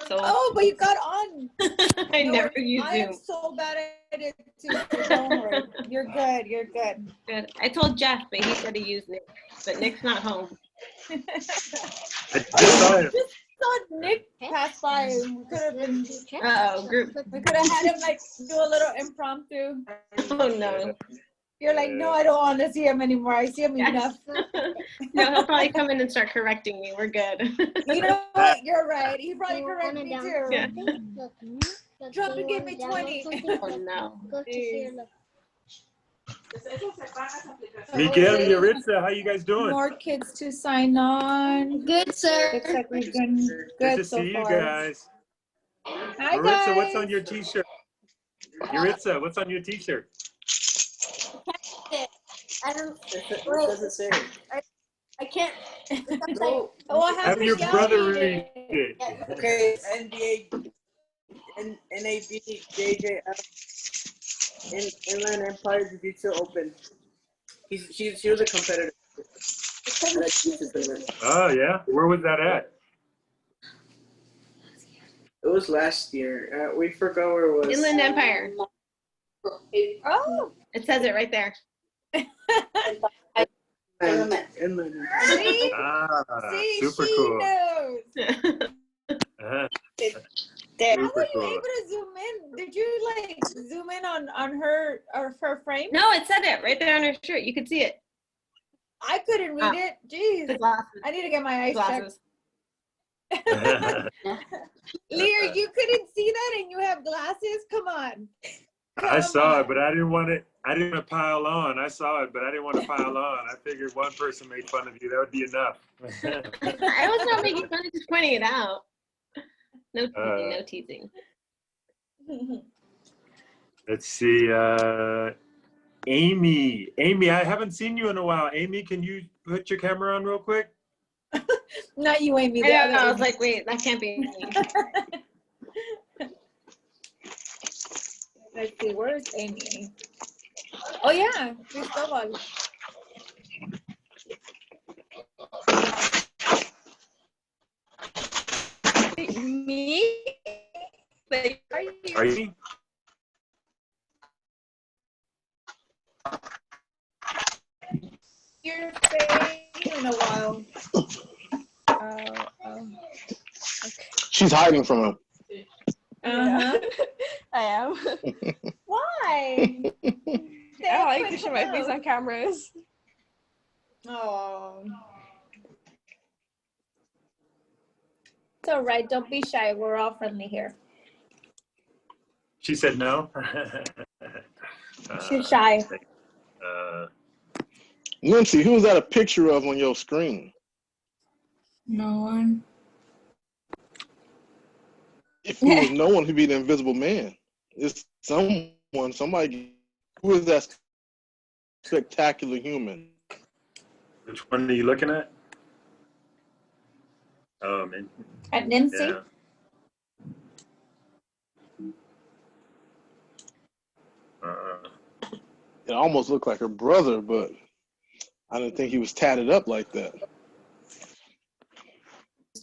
So. Oh, but you got on. I never use Zoom. I am so bad at it too. So don't worry. You're good. You're good. Good. I told Jeff, but he said to use Nick. But Nick's not home. I just saw it. Just saw Nick pass by. We could have been. Group. We could have had him like do a little impromptu. Oh no. You're like, no, I don't want to see him anymore. I see him enough. No, he'll probably come in and start correcting me. We're good. You know what? You're right. He probably corrected me too. Yeah. Drop and give me 20. Oh no. Miguel and Yaritza, how you guys doing? More kids to sign on. Good, sir. Looks like we've been Good good to so see you far. guys. Hi, Yaritza, guys. what's on your t-shirt? Yaritza, what's on your t-shirt? I don't. It doesn't say. I can't. No. Oh, Have your brother read it. Okay, NBA, NAB, JJF, Inland Empire Jiu-Jitsu Open. She was a competitor. Oh, yeah? Where was that at? It was last year. We forgot where it was. Inland Empire. Oh. It says it right there. Inland Empire. See? See, Super she cool. knows. Uh-huh. How Super were you cool. able to zoom in? Did you like zoom in on her or her frame? No, it said it right there on her shirt. You could see it. I couldn't read it. Jeez. The glasses. I need to get my eyes checked. Glasses. Lear, you couldn't see that and you have glasses? Come on. I saw it, but I didn't want it. I didn't want to pile on. I saw it, but I didn't want to pile on. I figured one person made fun of you. That would be enough. I was not making fun of just pointing it out. No teasing, no teasing. Let's see. Aimee. Aimee, I haven't seen you in a while. Aimee, can you put your camera on real quick? Not you, Aimee. I was like, wait, that can't be me. Let's see, where's Aimee? Oh yeah, Cristobal. Me? Like, Are you? Your face in a while. She's hiding from him. Uh-huh. I am. Why? I don't like to show my face on cameras. Oh. It's all right. Don't be shy. We're all friendly here. She said no. She's shy. Lindsay, who was that a picture of on your screen? No one. If it was no one, he'd be the Invisible Man. It's someone, somebody. Who is that spectacular human? Which one are you looking at? Oh, man. At Nancy? Yeah. It almost looked like her brother, but I didn't think he was tatted up like that.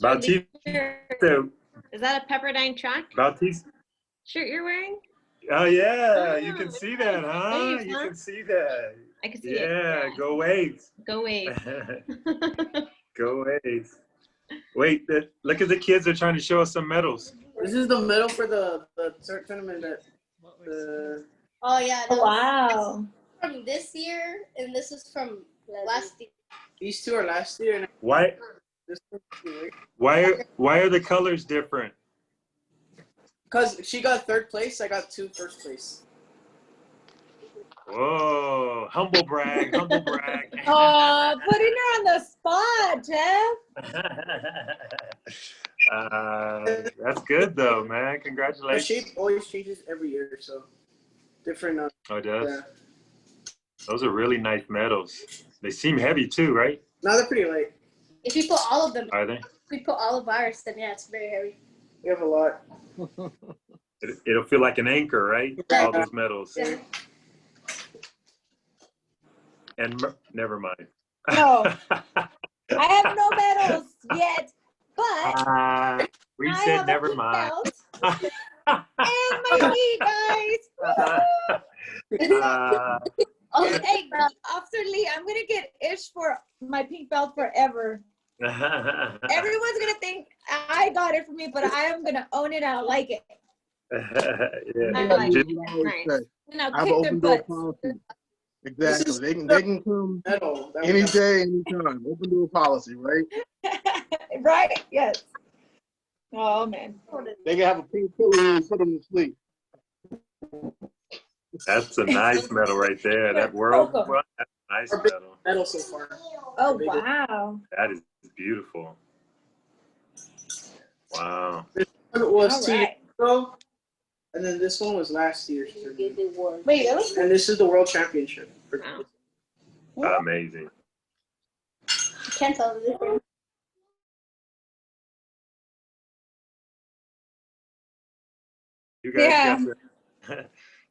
Bautista. is that a Pepperdine track Bautista. shirt you're wearing? Oh, yeah. Oh, You can see that, huh? nice, You huh? can see that. I can see it. Yeah, go Waves. Go wait. Go Waves. Wait, look at the kids. They're trying to show us some medals. This is the medal for the tournament that the. Oh yeah. Oh, wow. From this year, and this is from last year. These two are last year. And Why? this one, Why are the colors different? because she got third place, I got first place. Whoa! Humble brag. Humble brag. Oh, putting her on the spot, Jeff. That's good though, man. The Congratulations. shape always changes every year, so different. Oh, it does. Yeah. Those are really nice medals. They seem heavy too, right? Now they're pretty light. If we put all of them, Are they? if we put all of ours, then yeah, it's very heavy. We have a lot. It'll feel like an anchor, right? All those medals. Yeah. And never mind. No. I have no medals yet, but We I said have a never pink mind. belt and my knee, guys. Oh, Hey, Officer Lee, I'm gonna get ish for my pink belt forever. Everyone's gonna think I got it for me, but I am gonna own it. I like it. I Yeah. like Just- it. That's nice. And I'll I have kick an their open door butts. policy. This Exactly. is They can come metal. That we any have. day, anytime. Open door policy, right? Right? Yes. Oh man. They can have a pink pillow and put them to sleep. That's a nice medal right there. That Poke world 'em. one, that's a nice Our big medal. metal so far. Oh Biggest. wow. That is beautiful. Wow. This one was All 2 years right. ago, and then this one was last year's. Wait, really? And this is the world championship. Wow. Amazing. can't tell the difference. You guys got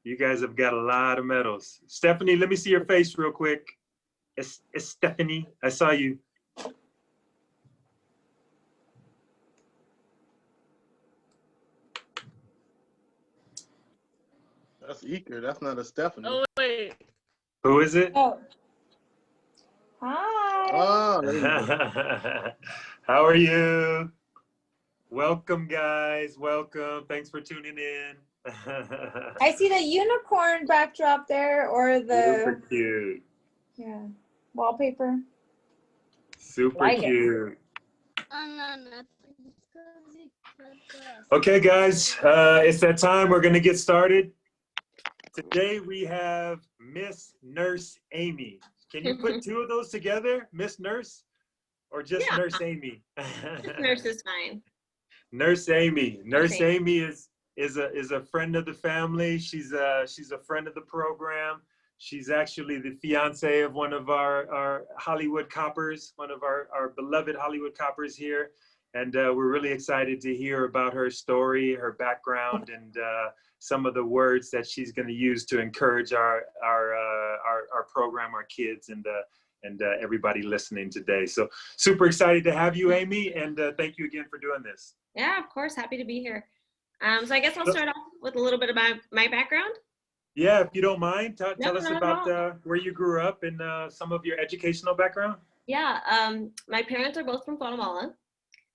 you guys have got a lot of medals. Stephanie, let me see your face real quick. It's Stephanie. I saw you. That's Eker. That's not a Stephanie. Oh, wait. Who is it? Oh. Hi. Oh, there you go. How are you? Welcome, guys. Welcome. Thanks for tuning in. I see the unicorn backdrop there, or Super the cute. wallpaper. Super Like it. cute. Okay, guys, it's that time. We're going to get started. Today we have Miss Nurse Aimee. Can you put two of those together, Miss Nurse, or just Yeah. Nurse Aimee? Nurse is fine. Nurse Aimee. Nurse Okay. Aimee is a friend of the family. She's a friend of the program. She's actually the fiance of one of our Hollywood coppers, one of our beloved Hollywood coppers here. And we're really excited to hear about her story, her background, and some of the words that she's going to use to encourage our program, our kids, and everybody listening today. So super excited to have you, Aimee, and thank you again for doing this. Yeah, of course. Happy to be here. So I guess I'll start off with a little bit about my background. Yeah, if you don't mind, tell No, us not at about all. where you grew up and some of your educational background. Yeah, my parents are both from Guatemala.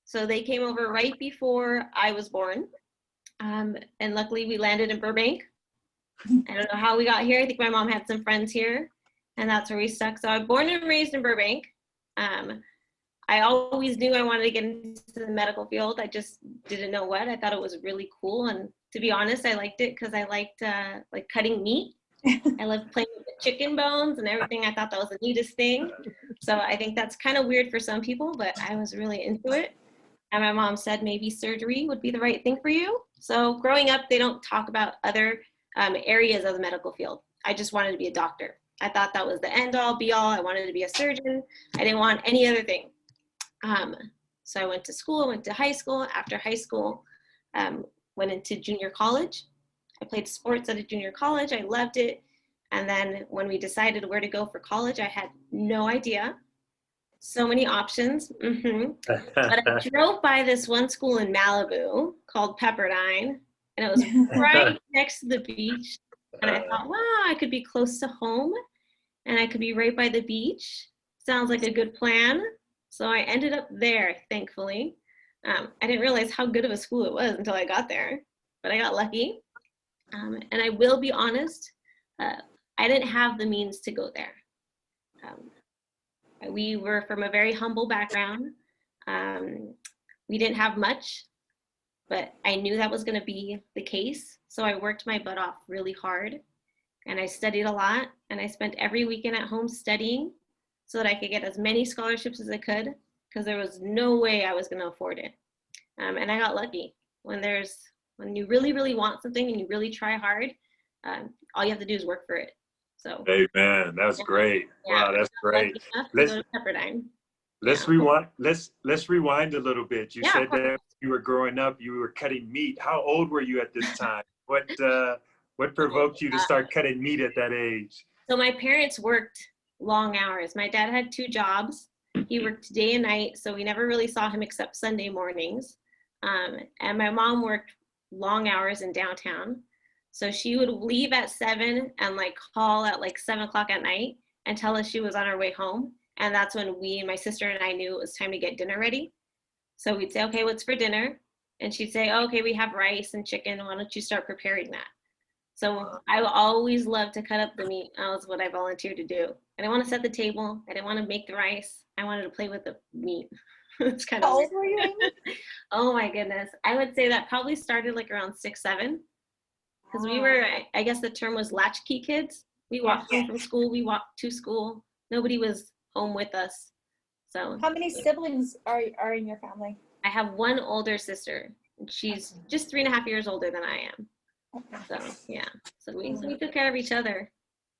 So they came over right before I was born. And luckily we landed in Burbank. I don't know how we got here. I think my mom had some friends here and that's where we stuck. So I'm born and raised in Burbank. I always knew I wanted to get into the medical field. I just didn't know what. I thought it was really cool. And to be honest, I liked it because I liked like cutting meat. I loved playing with the chicken bones and everything. I thought that was the neatest thing. So I think that's kind of weird for some people, but I was really into it. And my mom said maybe surgery would be the right thing for you. So growing up, they don't talk about other areas of the medical field. I just wanted to be a doctor. I thought that was the end all be all. I wanted to be a surgeon. I didn't want any other thing. So I went to school, went to high school. After high school, went into junior college. I played sports at a junior college. I loved it. And then when we decided where to go for college, I had no idea. So many options. But I drove by this one school in Malibu called Pepperdine, and it was right next to the beach. And I thought, wow, I could be close to home and I could be right by the beach. Sounds like a good plan. So I ended up there, thankfully. I didn't realize how good of a school it was until I got there, but I got lucky. And I will be honest, I didn't have the means to go there. We were from a very humble background. We didn't have much, but I knew that was going to be the case. So I worked my butt off really hard and I studied a lot and I spent every weekend at home studying so that I could get as many scholarships as I could because there was no way I was going to afford it. And I got lucky. When you really, really want something and you really try hard, all you have to do is work for it. So. Amen. That's great. Yeah, Wow, that's great. Let's go to Pepperdine. Let's rewind. Let's rewind a little bit. You Yeah, said that you were growing up, you were cutting meat. How old were you at this time? What provoked you to start cutting meat at that age? So my parents worked long hours. My dad had 2 jobs. He worked day and night, so we never really saw him except Sunday mornings. And my mom worked long hours in downtown. So she would leave at 7 and like call at like 7 o'clock at night and tell us she was on her way home. And that's when we and my sister and I knew it was time to get dinner ready. So we'd say, okay, what's for dinner? And she'd say, oh, okay, we have rice and chicken. Why don't you start preparing that? So I always loved to cut up the meat. That was what I volunteered to do. I didn't want to set the table. I didn't want to make the rice. I wanted to play with the meat. It's kind of How weird. old were you, Aimee? Oh my goodness. I would say that probably started like around 6, 7. Because we were, I guess the term was latchkey kids. We walked home from school. We walked to school. Nobody was home with us. So How many siblings are in your family? I have one older sister. And she's just 3.5 years older than I am. So yeah. So we took care of each other.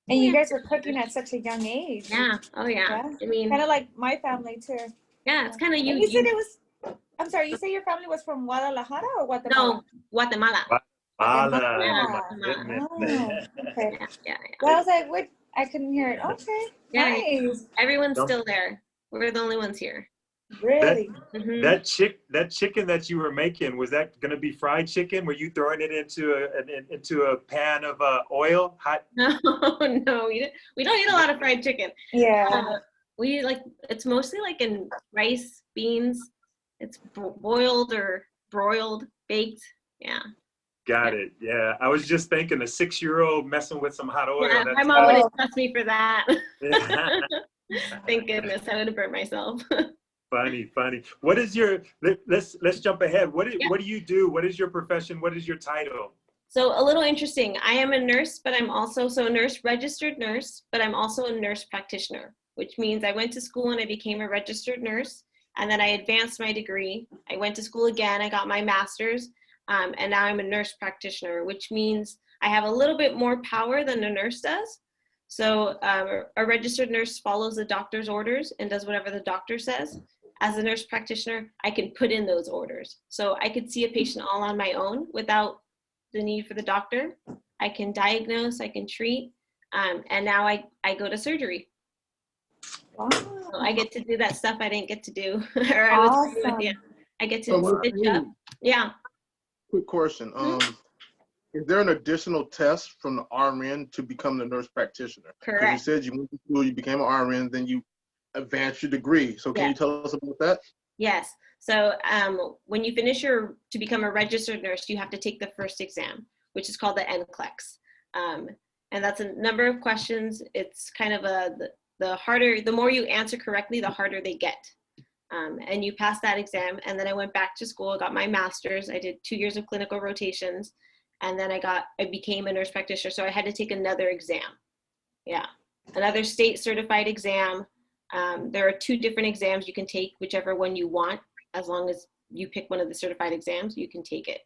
And you guys were cooking at such a young age. Yeah. Oh yeah. Yeah. I mean, Kind of like my family too. yeah, it's kind of And you. you said it was, I'm sorry, you said your family was from Guadalajara or Guatemala? No, Guatemala. Guatemala. Yeah, Oh, my Guatemala. goodness. Oh, okay. Yeah. Well, I was like, what? I couldn't hear it. Okay. Yeah. Nice. Everyone's still there. We're the only ones here. Really? Mhm. That chicken that you were making, was that going to be fried chicken? Were you throwing it into a pan of oil, hot? No, we don't eat a lot of fried chicken. Yeah. We like, it's mostly like in rice, beans. It's boiled or broiled, baked. Yeah. Got it. Yeah, I was just thinking a 6-year-old messing with some hot oil. Yeah, my That's mom wouldn't trust me for that. yeah. Thank goodness, I would have burnt myself. Funny. What is your? Let's jump ahead. What do you do? What is your profession? What is your title? So a little interesting. I am a nurse, but I'm also a nurse, registered nurse, but I'm also a nurse practitioner, which means I went to school and I became a registered nurse, and then I advanced my degree. I went to school again. I got my master's, and now I'm a nurse practitioner, which means I have a little bit more power than a nurse does. So a registered nurse follows the doctor's orders and does whatever the doctor says. As a nurse practitioner, I can put in those orders. So I could see a patient all on my own without the need for the doctor. I can diagnose, I can treat, and now I go to surgery. Wow. So I get to do that stuff I didn't get to do. Or I was Awesome. yeah, I get to So, stitch up. Yeah. quick question. Is there an additional test from the RN to become the nurse practitioner? Because Correct. you said you went to school, you became an RN, then you advanced your degree. So can you tell us about that? Yes. So when you finish to become a registered nurse, you have to take the first exam, which is called the NCLEX. And that's a number of questions. It's kind of the more you answer correctly, the harder they get. And you pass that exam. And then I went back to school, got my master's. I did 2 years of clinical rotations. And then I became a nurse practitioner. So I had to take another exam. Yeah. Another state certified exam. There are 2 different exams you can take, whichever one you want. As long as you pick one of the certified exams, you can take it.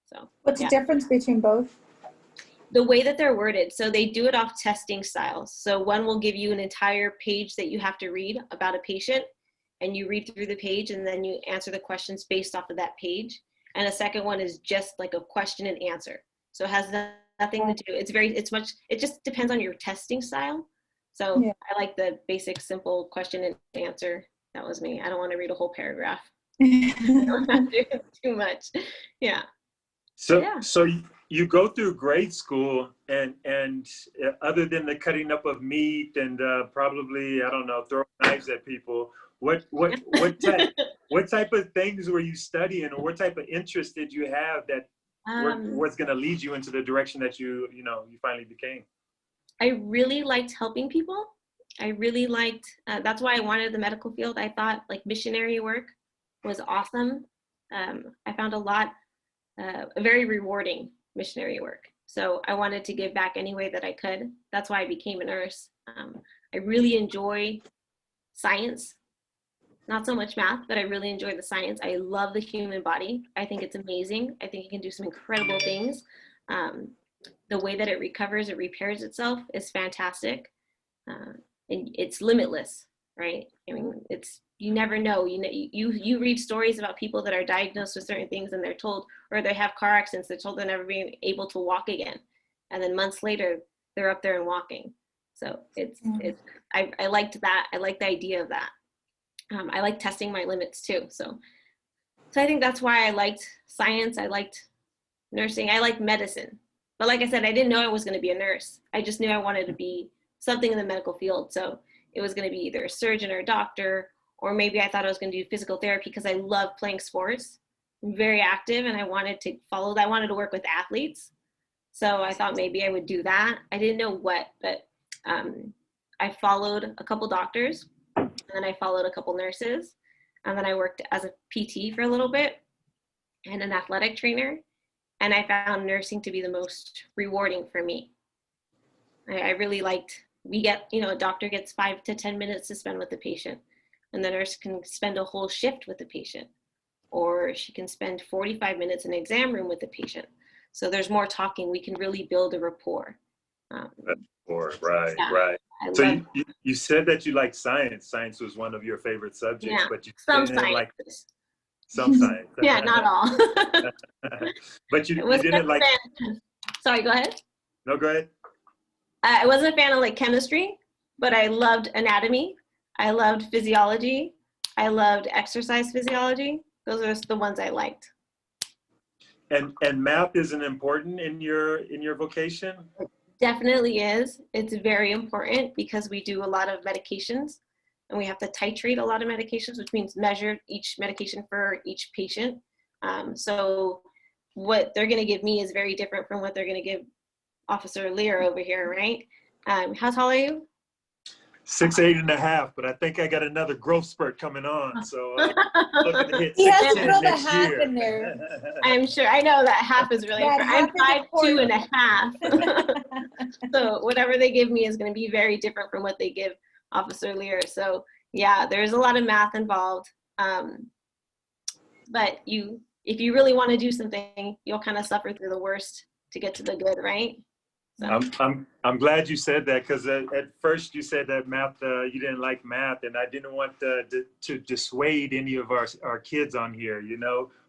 So What's the difference between both? The way that they're worded. So they do it off testing styles. So one will give you an entire page that you have to read about a patient, and you read through the page and then you answer the questions based off of that page. And a second one is just like a question and answer. So it has nothing to do. It just depends on your testing style. So I like the basic, simple question and answer. That was me. I don't want to read a whole paragraph. Too much. Yeah. So you go through grade school and other than the cutting up of meat and probably, I don't know, throwing knives at people, what type of things were you studying, or what type of interest did you have that was going to lead you into the direction that you finally became? I really liked helping people. I really liked, that's why I wanted the medical field. I thought like missionary work was awesome. I found very rewarding missionary work. So I wanted to give back any way that I could. That's why I became a nurse. I really enjoy science, not so much math, but I really enjoy the science. I love the human body. I think it's amazing. I think it can do some incredible things. The way that it recovers, it repairs itself is fantastic. And it's limitless, right? I mean, you never know. You read stories about people that are diagnosed with certain things and they're told, or they have car accidents, they're told they're never being able to walk again. And then months later, they're up there and walking. So I liked that. I like the idea of that. I like testing my limits too. So So I think that's why I liked science. I liked nursing. I liked medicine. But like I said, I didn't know I was going to be a nurse. I just knew I wanted to be something in the medical field. So it was going to be either a surgeon or a doctor, or maybe I thought I was going to do physical therapy because I love playing sports. I'm very active and I wanted to follow that. I wanted to work with athletes. So I thought maybe I would do that. I didn't know what, but I followed a couple doctors, and then I followed a couple nurses, and then I worked as a PT for a little bit and an athletic trainer. And I found nursing to be the most rewarding for me. I really liked, a doctor gets 5 to 10 minutes to spend with the patient, and the nurse can spend a whole shift with the patient, or she can spend 45 minutes in the exam room with the patient. So there's more talking. We can really build a rapport. Right, yeah, right. I So love, you said that you like science. Science was one of your favorite subjects, yeah, but you some didn't like sciences. some science. Yeah, not all. But you wasn't didn't a like. fan. Sorry, go ahead. No, go ahead. I wasn't a fan of like chemistry, but I loved anatomy. I loved physiology. I loved exercise physiology. Those are the ones I liked. And math isn't important in your vocation? Definitely is. It's very important because we do a lot of medications and we have to titrate a lot of medications, which means measure each medication for each patient. So what they're going to give me is very different from what they're going to give Officer Lear over here, right? How tall are you? 6'8.5", but I think I got another growth spurt coming on. So looking to hit He has to 6'10" throw the next half year. in there. I'm sure. I know that half is really That important. half I'm is 5'2.5". So whatever they give me is going to be very different from what they give Officer Lear. So yeah, there's a lot of math involved. But if you really want to do something, you'll kind of suffer through the worst to get to the good, right? So. I'm glad you said that, because at first you said that math, you didn't like math, and I didn't want to dissuade any of our kids on here,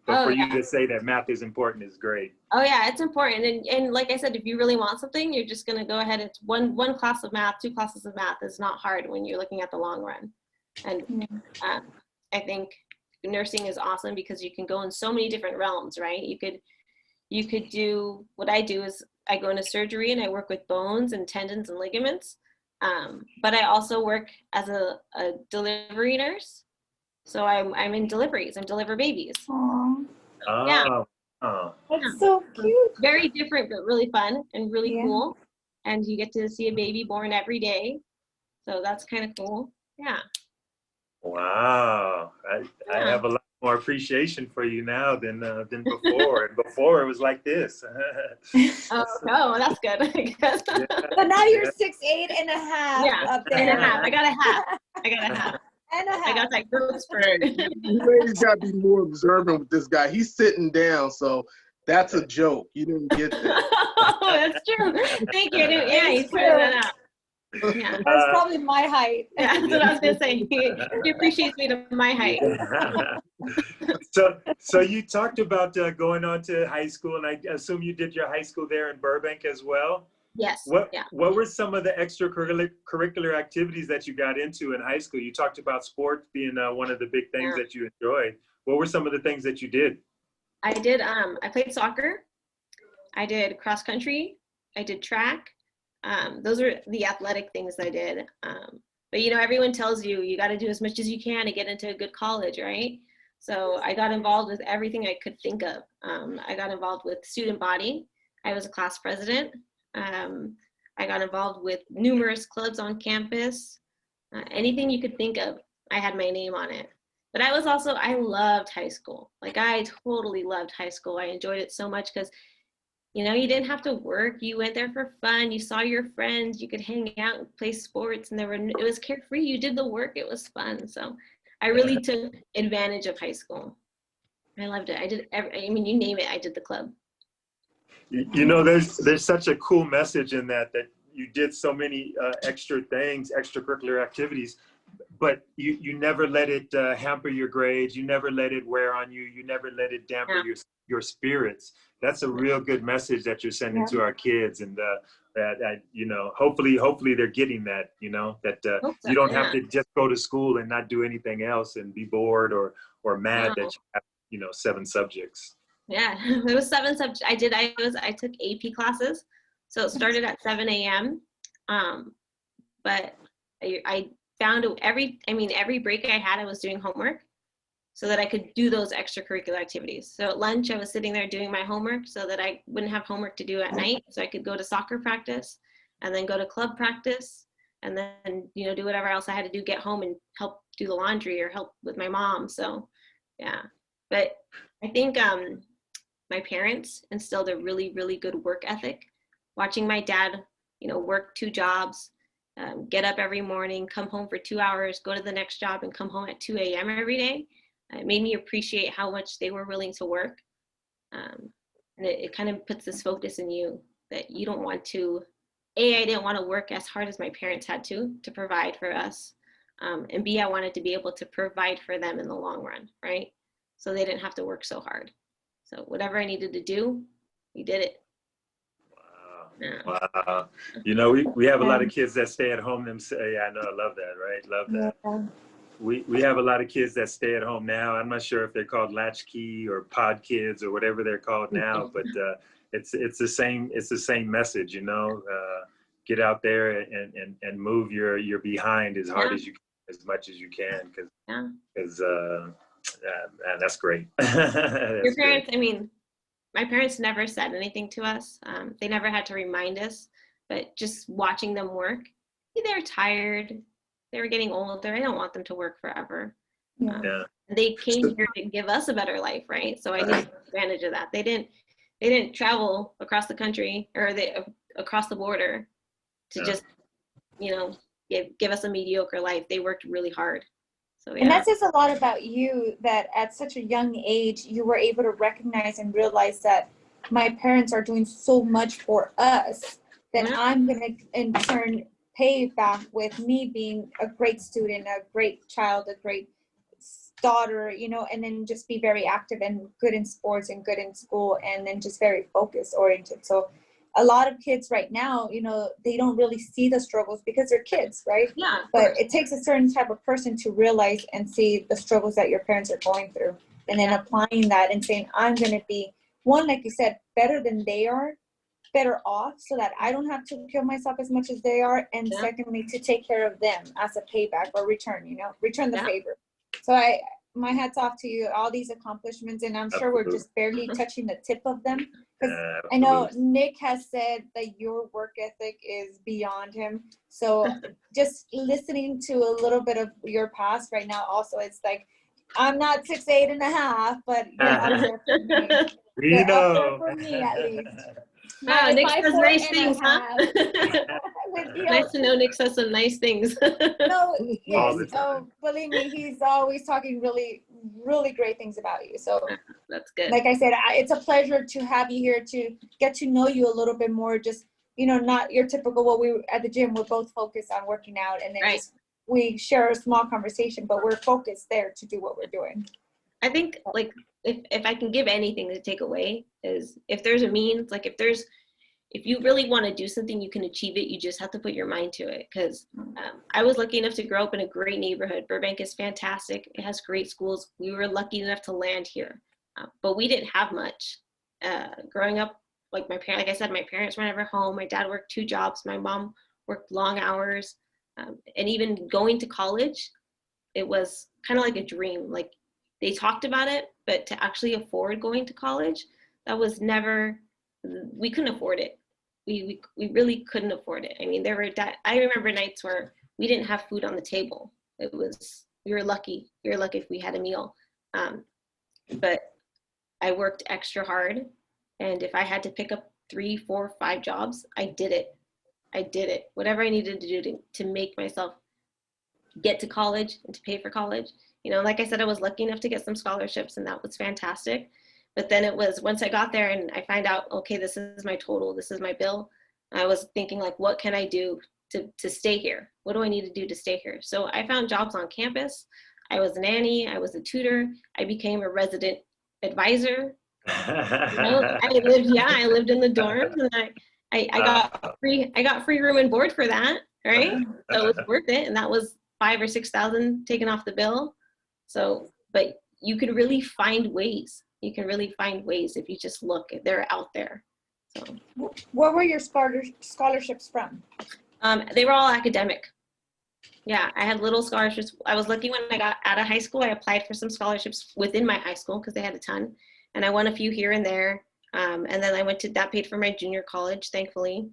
But for you to say that math is important is great. Oh yeah, it's important, and like I said, if you really want something, you're just gonna go ahead. It's one class of math, 2 classes of math is not hard when you're looking at the long run, and I think nursing is awesome because you can go in so many different realms, right? You could do what I do is I go into surgery and I work with bones and tendons and ligaments, but I also work as a delivery nurse. So I'm in deliveries. I deliver babies. Aww. Yeah. That's so cute. Very different, but really fun and really cool. And you get to see a baby born every day. So that's kind of cool. Yeah. Wow. I have a lot more appreciation for you now than before. And before it was like this. Oh, no, that's good. I guess. Yeah. But now you're 6'8.5" up there. And a half. I got a half. And a half. I got that growth spurt. You ladies got to be more observant with this guy. He's sitting down, so that's a joke. You didn't get that. Oh, that's true. Thank you. Yeah, you pointed that out. Yeah. That's probably my height. Yeah, that's what I was gonna say. He appreciates me to my height. So you talked about going on to high school, and I assume you did your high school there in Burbank as well. Yes. What were some of the extracurricular activities that you got into in high school? You talked about sports being one of the big things that you enjoyed. What were some of the things that you did? I did. I played soccer. I did cross country. I did track. Those are the athletic things I did. But everyone tells you got to do as much as you can to get into a good college, right? So I got involved with everything I could think of. I got involved with student body. I was a class president. I got involved with numerous clubs on campus. Anything you could think of, I had my name on it. But I loved high school. Like, I totally loved high school. I enjoyed it so much because you didn't have to work. You went there for fun. You saw your friends. You could hang out and play sports, and it was carefree. You did the work. It was fun. So I really took advantage of high school. I loved it. I did you name it, I did the club. There's such a cool message in that you did so many extra things, extracurricular activities, but you never let it hamper your grades. You never let it wear on you. You never let it damper your spirits. That's a real good message that you're sending to our kids, and hopefully they're getting that. That you don't have to just go to school and not do anything else and be bored or mad that you have 7 subjects. Yeah, it was 7 subjects. I took AP classes. So it started at 7 a.m. But I found every break I had, I was doing homework so that I could do those extracurricular activities. So at lunch, I was sitting there doing my homework so that I wouldn't have homework to do at night. So I could go to soccer practice and then go to club practice and then, do whatever else I had to do, get home and help do the laundry or help with my mom. So, yeah. But I think my parents instilled a really, really good work ethic. Watching my dad, work 2 jobs, get up every morning, come home for 2 hours, go to the next job, and come home at 2 a.m. every day. It made me appreciate how much they were willing to work. And it kind of puts this focus in you that you don't want to, I didn't want to work as hard as my parents had to provide for us. And B, I wanted to be able to provide for them in the long run, right? So they didn't have to work so hard. So whatever I needed to do, we did it. Wow. We have a lot of kids that stay at home themselves. Yeah, I know. I love that, right? Love that. Yeah. We have a lot of kids that stay at home now. I'm not sure if they're called latchkey or pod kids or whatever they're called now, but it's the same message, get out there and move your behind as hard as you can, as much as you can, because that's great. Your parents, my parents never said anything to us. They never had to remind us, but just watching them work, they're tired. They were getting older. I don't want them to work forever. They came here to give us a better life, right? So I took advantage of that. They didn't travel across the country or across the border to just, give us a mediocre life. They worked really hard. So, yeah. And that says a lot about you, that at such a young age, you were able to recognize and realize that my parents are doing so much for us that I'm going to, in turn, pay back with me being a great student, a great child, a great daughter, and then just be very active and good in sports and good in school, and then just very focus oriented. So a lot of kids right now, they don't really see the struggles because they're kids, right? Yeah. But it takes a certain type of person to realize and see the struggles that your parents are going through, and then applying that and saying, I'm going to be, one, like you said, better than they are, better off, so that I don't have to kill myself as much as they are. And secondly, to take care of them as a payback or return the favor. So my hat's off to you, all these accomplishments, and I'm sure we're just barely touching the tip of them. Because I know Nick has said that your work ethic is beyond him. So just listening to a little bit of your past right now, also, it's like, I'm not 6'8.5", but you're up there for me. You're up there for me, at least. Wow, Nick says nice things, huh? Nice to know Nick says some nice things. No, yes. Oh, believe me, he's always talking really, really great things about you. So that's good. Like I said, it's a pleasure to have you here to get to know you a little bit more. Just, not your typical, what we at the gym, we're both focused on working out, and then we share a small conversation, but we're focused there to do what we're doing. I think, like, if I can give anything to take away, is if there's a means, like if you really want to do something, you can achieve it. You just have to put your mind to it. Because I was lucky enough to grow up in a great neighborhood. Burbank is fantastic. It has great schools. We were lucky enough to land here, but we didn't have much. Growing up, like I said, my parents were never home. My dad worked 2 jobs. My mom worked long hours, and even going to college, it was kind of like a dream. Like, they talked about it, but to actually afford going to college, that was never, we couldn't afford it. We really couldn't afford it. I mean, I remember nights where we didn't have food on the table. We were lucky. We were lucky if we had a meal. But I worked extra hard. And if I had to pick up 3, 4, 5 jobs, I did it. Whatever I needed to do to make myself get to college and to pay for college. Like I said, I was lucky enough to get some scholarships, and that was fantastic. But then it was, once I got there and I find out, okay, this is my total, this is my bill, I was thinking, like, what can I do to stay here? What do I need to do to stay here? So I found jobs on campus. I was a nanny, I was a tutor, I became a resident advisor. I lived in the dorms, and I got free room and board for that, right? So it was worth it, and that was $5,000 or $6,000 taken off the bill. So, but you can really find ways. You can really find ways if you just look. They're out there. So, Where were your scholarships from? they were all academic. Yeah, I had little scholarships. I was lucky when I got out of high school. I applied for some scholarships within my high school because they had a ton, and I won a few here and there. And then I went to that paid for my junior college, thankfully.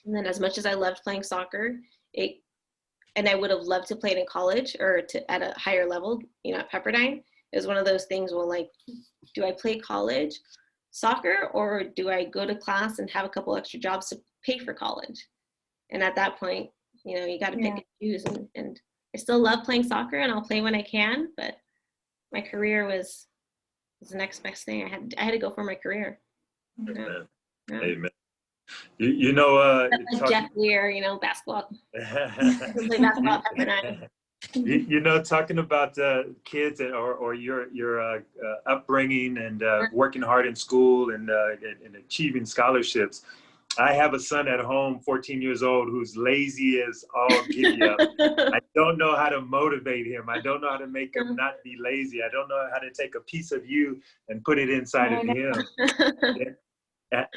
And then, as much as I loved playing soccer, and I would have loved to play it in college or at a higher level, you know, at Pepperdine. It was one of those things. Well, like, do I play college soccer or do I go to class and have a couple extra jobs to pay for college? And at that point, you know, you got to pick and choose. And I still love playing soccer, and I'll play when I can. But my career was the next best thing. I had to go for my career. Amen. Yeah. Amen. You know, Like Jeff Weir, you know, basketball. Play basketball at Pepperdine. you know, talking about kids or your upbringing and working hard in school and achieving scholarships. I have a son at home, 14 years old, who's lazy as all giddy up. I don't know how to motivate him. I don't know how to make him not be lazy. I don't know how to take a piece of you and put it inside of him.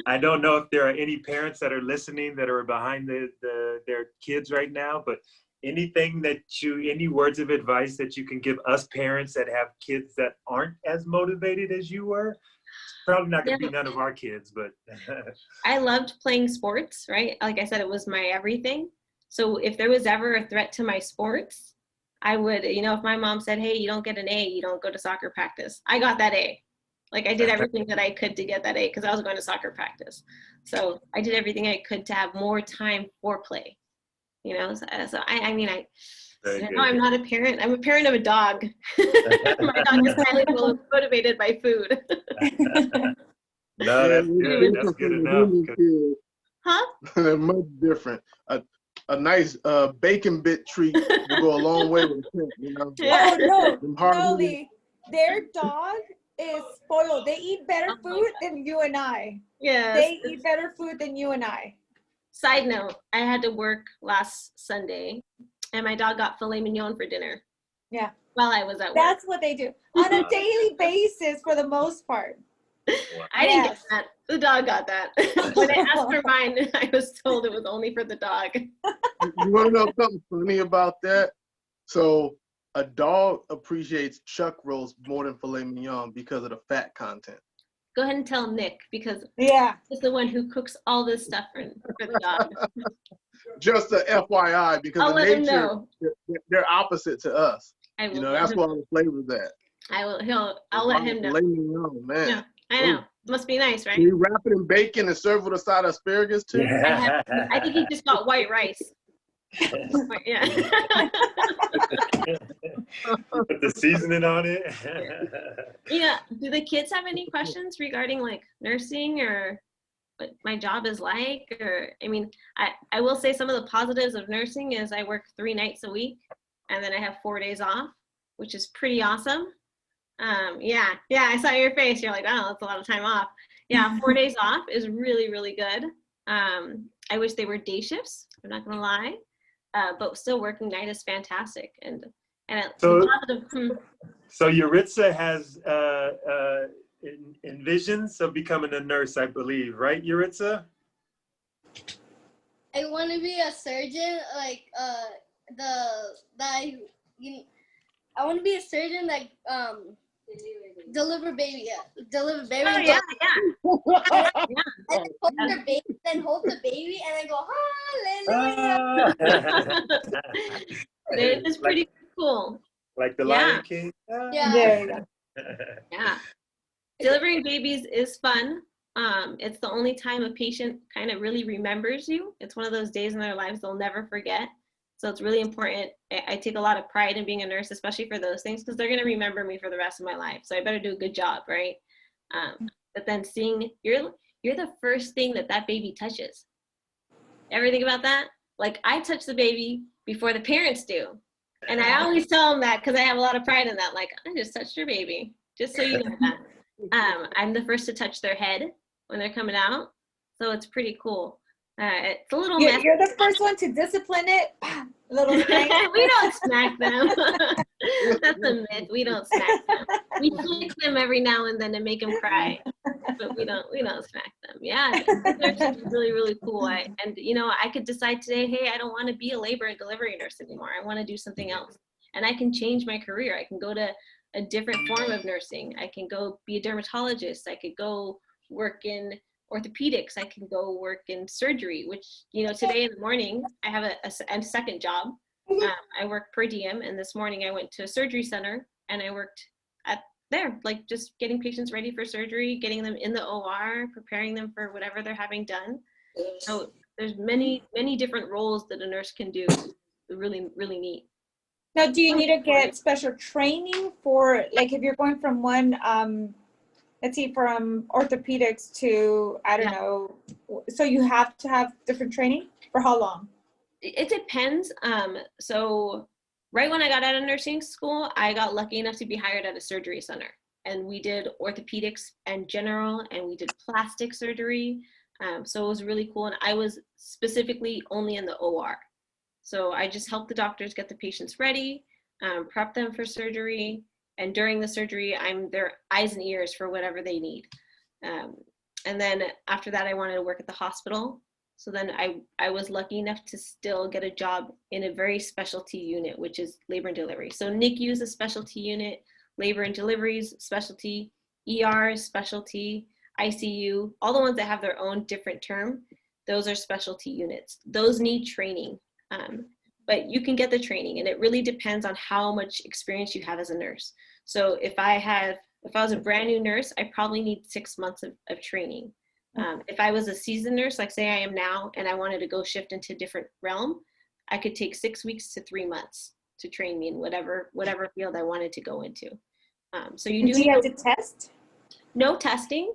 I don't know if there are any parents that are listening that are behind their kids right now, but any words of advice that you can give us parents that have kids that aren't as motivated as you were? Probably not going to be none of our kids, but. I loved playing sports, right? Like I said, it was my everything. So if there was ever a threat to my sports, I would, you know, if my mom said, hey, you don't get an A, you don't go to soccer practice. I got that A. Like, I did everything that I could to get that A because I was going to soccer practice. So I did everything I could to have more time for play, you know? So I mean, I'm not a parent. I'm a parent of a dog. My dog is highly motivated by food. No, that's good. That's good enough. Huh? They're much different. A nice bacon bit treat will go a long way with a pimp, you know? Yeah. Oh, no, Lee. Their dog is spoiled. They eat better food than you and I. Yes. They eat better food than you and I. Side note, I had to work last Sunday, and my dog got filet mignon for dinner. Yeah. While I was at work. That's what they do on a daily basis for the most part. I didn't get that. The dog got that. When I asked for mine, I was told it was only for the dog. You want to know something funny about that? So a dog appreciates chuck roast more than filet mignon because of the fat content. Go ahead and tell Nick, because Yeah, he's the one who cooks all this stuff for the dog. Just a FYI, because I'll in let him nature, know. they're opposite to us. I will. You know, that's why the flavor's at. I will. I'll let him know. Filet mignon, man. Yeah, I know. Must be nice, right? Can you wrap it in bacon and serve with a side of asparagus too? I think he just got white rice. Yeah. Put the seasoning on it. Yeah. Do the kids have any questions regarding like nursing or what my job is like? Or, I mean, I will say some of the positives of nursing is I work 3 nights a week and then I have 4 days off, which is pretty awesome. Yeah, I saw your face. You're like, oh, that's a lot of time off. Yeah, 4 days off is really, really good. I wish they were day shifts. I'm not gonna lie, but still working night is fantastic. And So, positive. So Yuritsa has envisions of becoming a nurse, I believe, right, Yuritsa? I want to be a surgeon, like I want to be a surgeon that deliver baby, deliver baby. Oh yeah. And hold their baby, then hold the baby, and then go hallelujah. It is pretty cool. Like the Lion King. Yeah. there you go. Yeah. Delivering babies is fun. It's the only time a patient kind of really remembers you. It's one of those days in their lives they'll never forget. So it's really important. I take a lot of pride in being a nurse, especially for those things, because they're going to remember me for the rest of my life. So I better do a good job, right? But then seeing you're the first thing that baby touches. Ever think about that? Like, I touch the baby before the parents do. And I always tell them that because I have a lot of pride in that. Like, I just touched your baby, just so you know that. I'm the first to touch their head when they're coming out. So it's pretty cool. It's a little You're, messy. you're the first one to discipline it. Little spank. We don't smack them. That's a myth. We don't smack them. We flick them every now and then to make them cry, but we don't smack them. Yeah, it's really, really cool. And you know, I could decide today, hey, I don't want to be a labor and delivery nurse anymore. I want to do something else, and I can change my career. I can go to a different form of nursing. I can go be a dermatologist. I could go work in orthopedics. I can go work in surgery, which, you know, today in the morning, I have a second job. I work per diem, and this morning I went to a surgery center and I worked at there, like just getting patients ready for surgery, getting them in the OR, preparing them for whatever they're having done. So there's many, many different roles that a nurse can do. Really, really neat. Now, do you need to get special training for, like, if you're going from one, let's see, from orthopedics to, I don't know, so you have to have different training? For how long? It depends. So right when I got out of nursing school, I got lucky enough to be hired at a surgery center. And we did orthopedics and general, and we did plastic surgery. So it was really cool. And I was specifically only in the OR. So I just help the doctors get the patients ready, prep them for surgery. And during the surgery, I'm their eyes and ears for whatever they need. And then after that, I wanted to work at the hospital. So then I was lucky enough to still get a job in a very specialty unit, which is labor and delivery. So NICU is a specialty unit, labor and deliveries, specialty, ER, specialty, ICU, all the ones that have their own different term, those are specialty units. Those need training. But you can get the training, and it really depends on how much experience you have as a nurse. So if I was a brand new nurse, I probably need 6 months of training. If I was a seasoned nurse, like say I am now, and I wanted to go shift into a different realm, I could take 6 weeks to 3 months to train me in whatever field I wanted to go into. So you do. Do you have to test? No testing.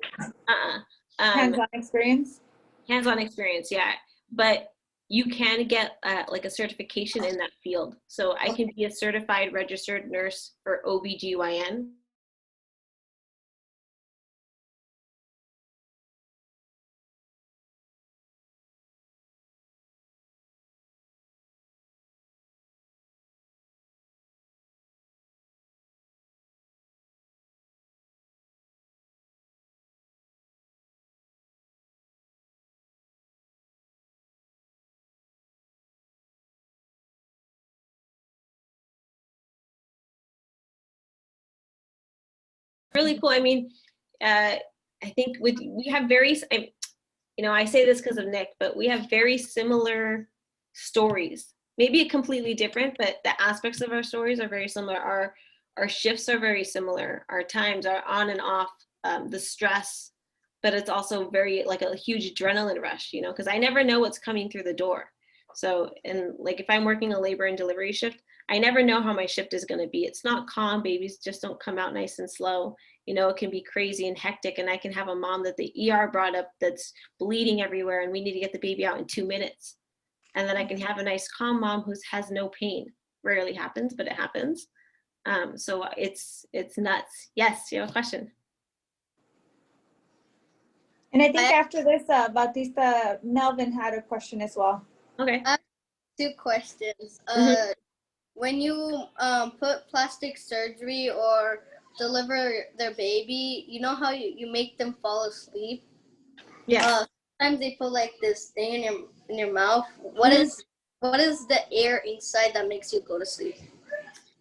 Hands-on experience? Hands-on experience, yeah. But you can get like a certification in that field. So I can be a certified registered nurse for OBGYN. Really cool. I mean, I think we have very, you know, I say this because of Nick, but we have very similar stories. Maybe completely different, but the aspects of our stories are very similar. Our shifts are very similar. Our times are on and off, the stress, but it's also very like a huge adrenaline rush, you know, because I never know what's coming through the door. So, and like if I'm working a labor and delivery shift, I never know how my shift is going to be. It's not calm. Babies just don't come out nice and slow. You know, it can be crazy and hectic. And I can have a mom that the ER brought up that's bleeding everywhere and we need to get the baby out in 2 minutes. And then I can have a nice calm mom who has no pain. Rarely happens, but it happens. So it's nuts. Yes, you have a question. And I think after this, Bautista, Melvin had a question as well. Okay. 2 questions. When you put plastic surgery or deliver their baby, you know how you make them fall asleep? Yeah. Sometimes they put like this thing in your mouth. What is the air inside that makes you go to sleep?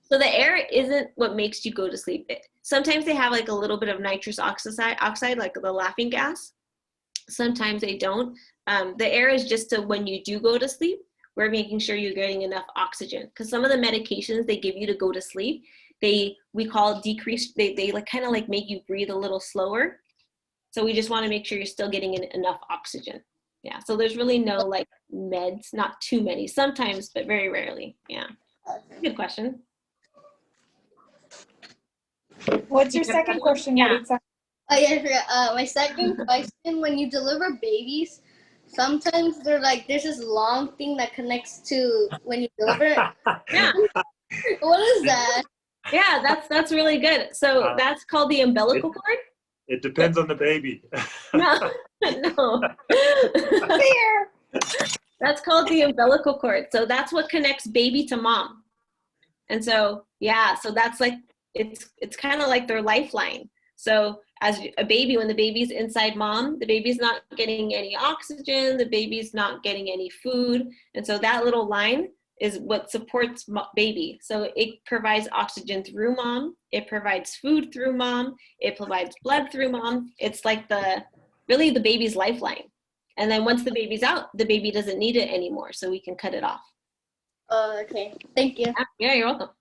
So the air isn't what makes you go to sleep. Sometimes they have like a little bit of nitrous oxide, like the laughing gas. Sometimes they don't. The air is just to when you do go to sleep, we're making sure you're getting enough oxygen. Because some of the medications they give you to go to sleep, we call decreased, they like kind of like make you breathe a little slower. So we just want to make sure you're still getting enough oxygen. Yeah, so there's really no like meds, not too many, sometimes, but very rarely. Yeah, good question. What's your second question, Maritza? My second question, when you deliver babies, sometimes there's this long thing that connects to when you deliver it. Yeah. What is that? Yeah, that's really good. So that's called the umbilical cord. It depends on the baby. No. Fair. That's called the umbilical cord. So that's what connects baby to mom. And so, yeah, so that's like, it's kind of like their lifeline. So as a baby, when the baby's inside mom, the baby's not getting any oxygen, the baby's not getting any food. And so that little line is what supports baby. So it provides oxygen through mom, it provides food through mom, it provides blood through mom. It's like really the baby's lifeline. And then once the baby's out, the baby doesn't need it anymore, so we can cut it off. Okay, thank you. Yeah, you're welcome.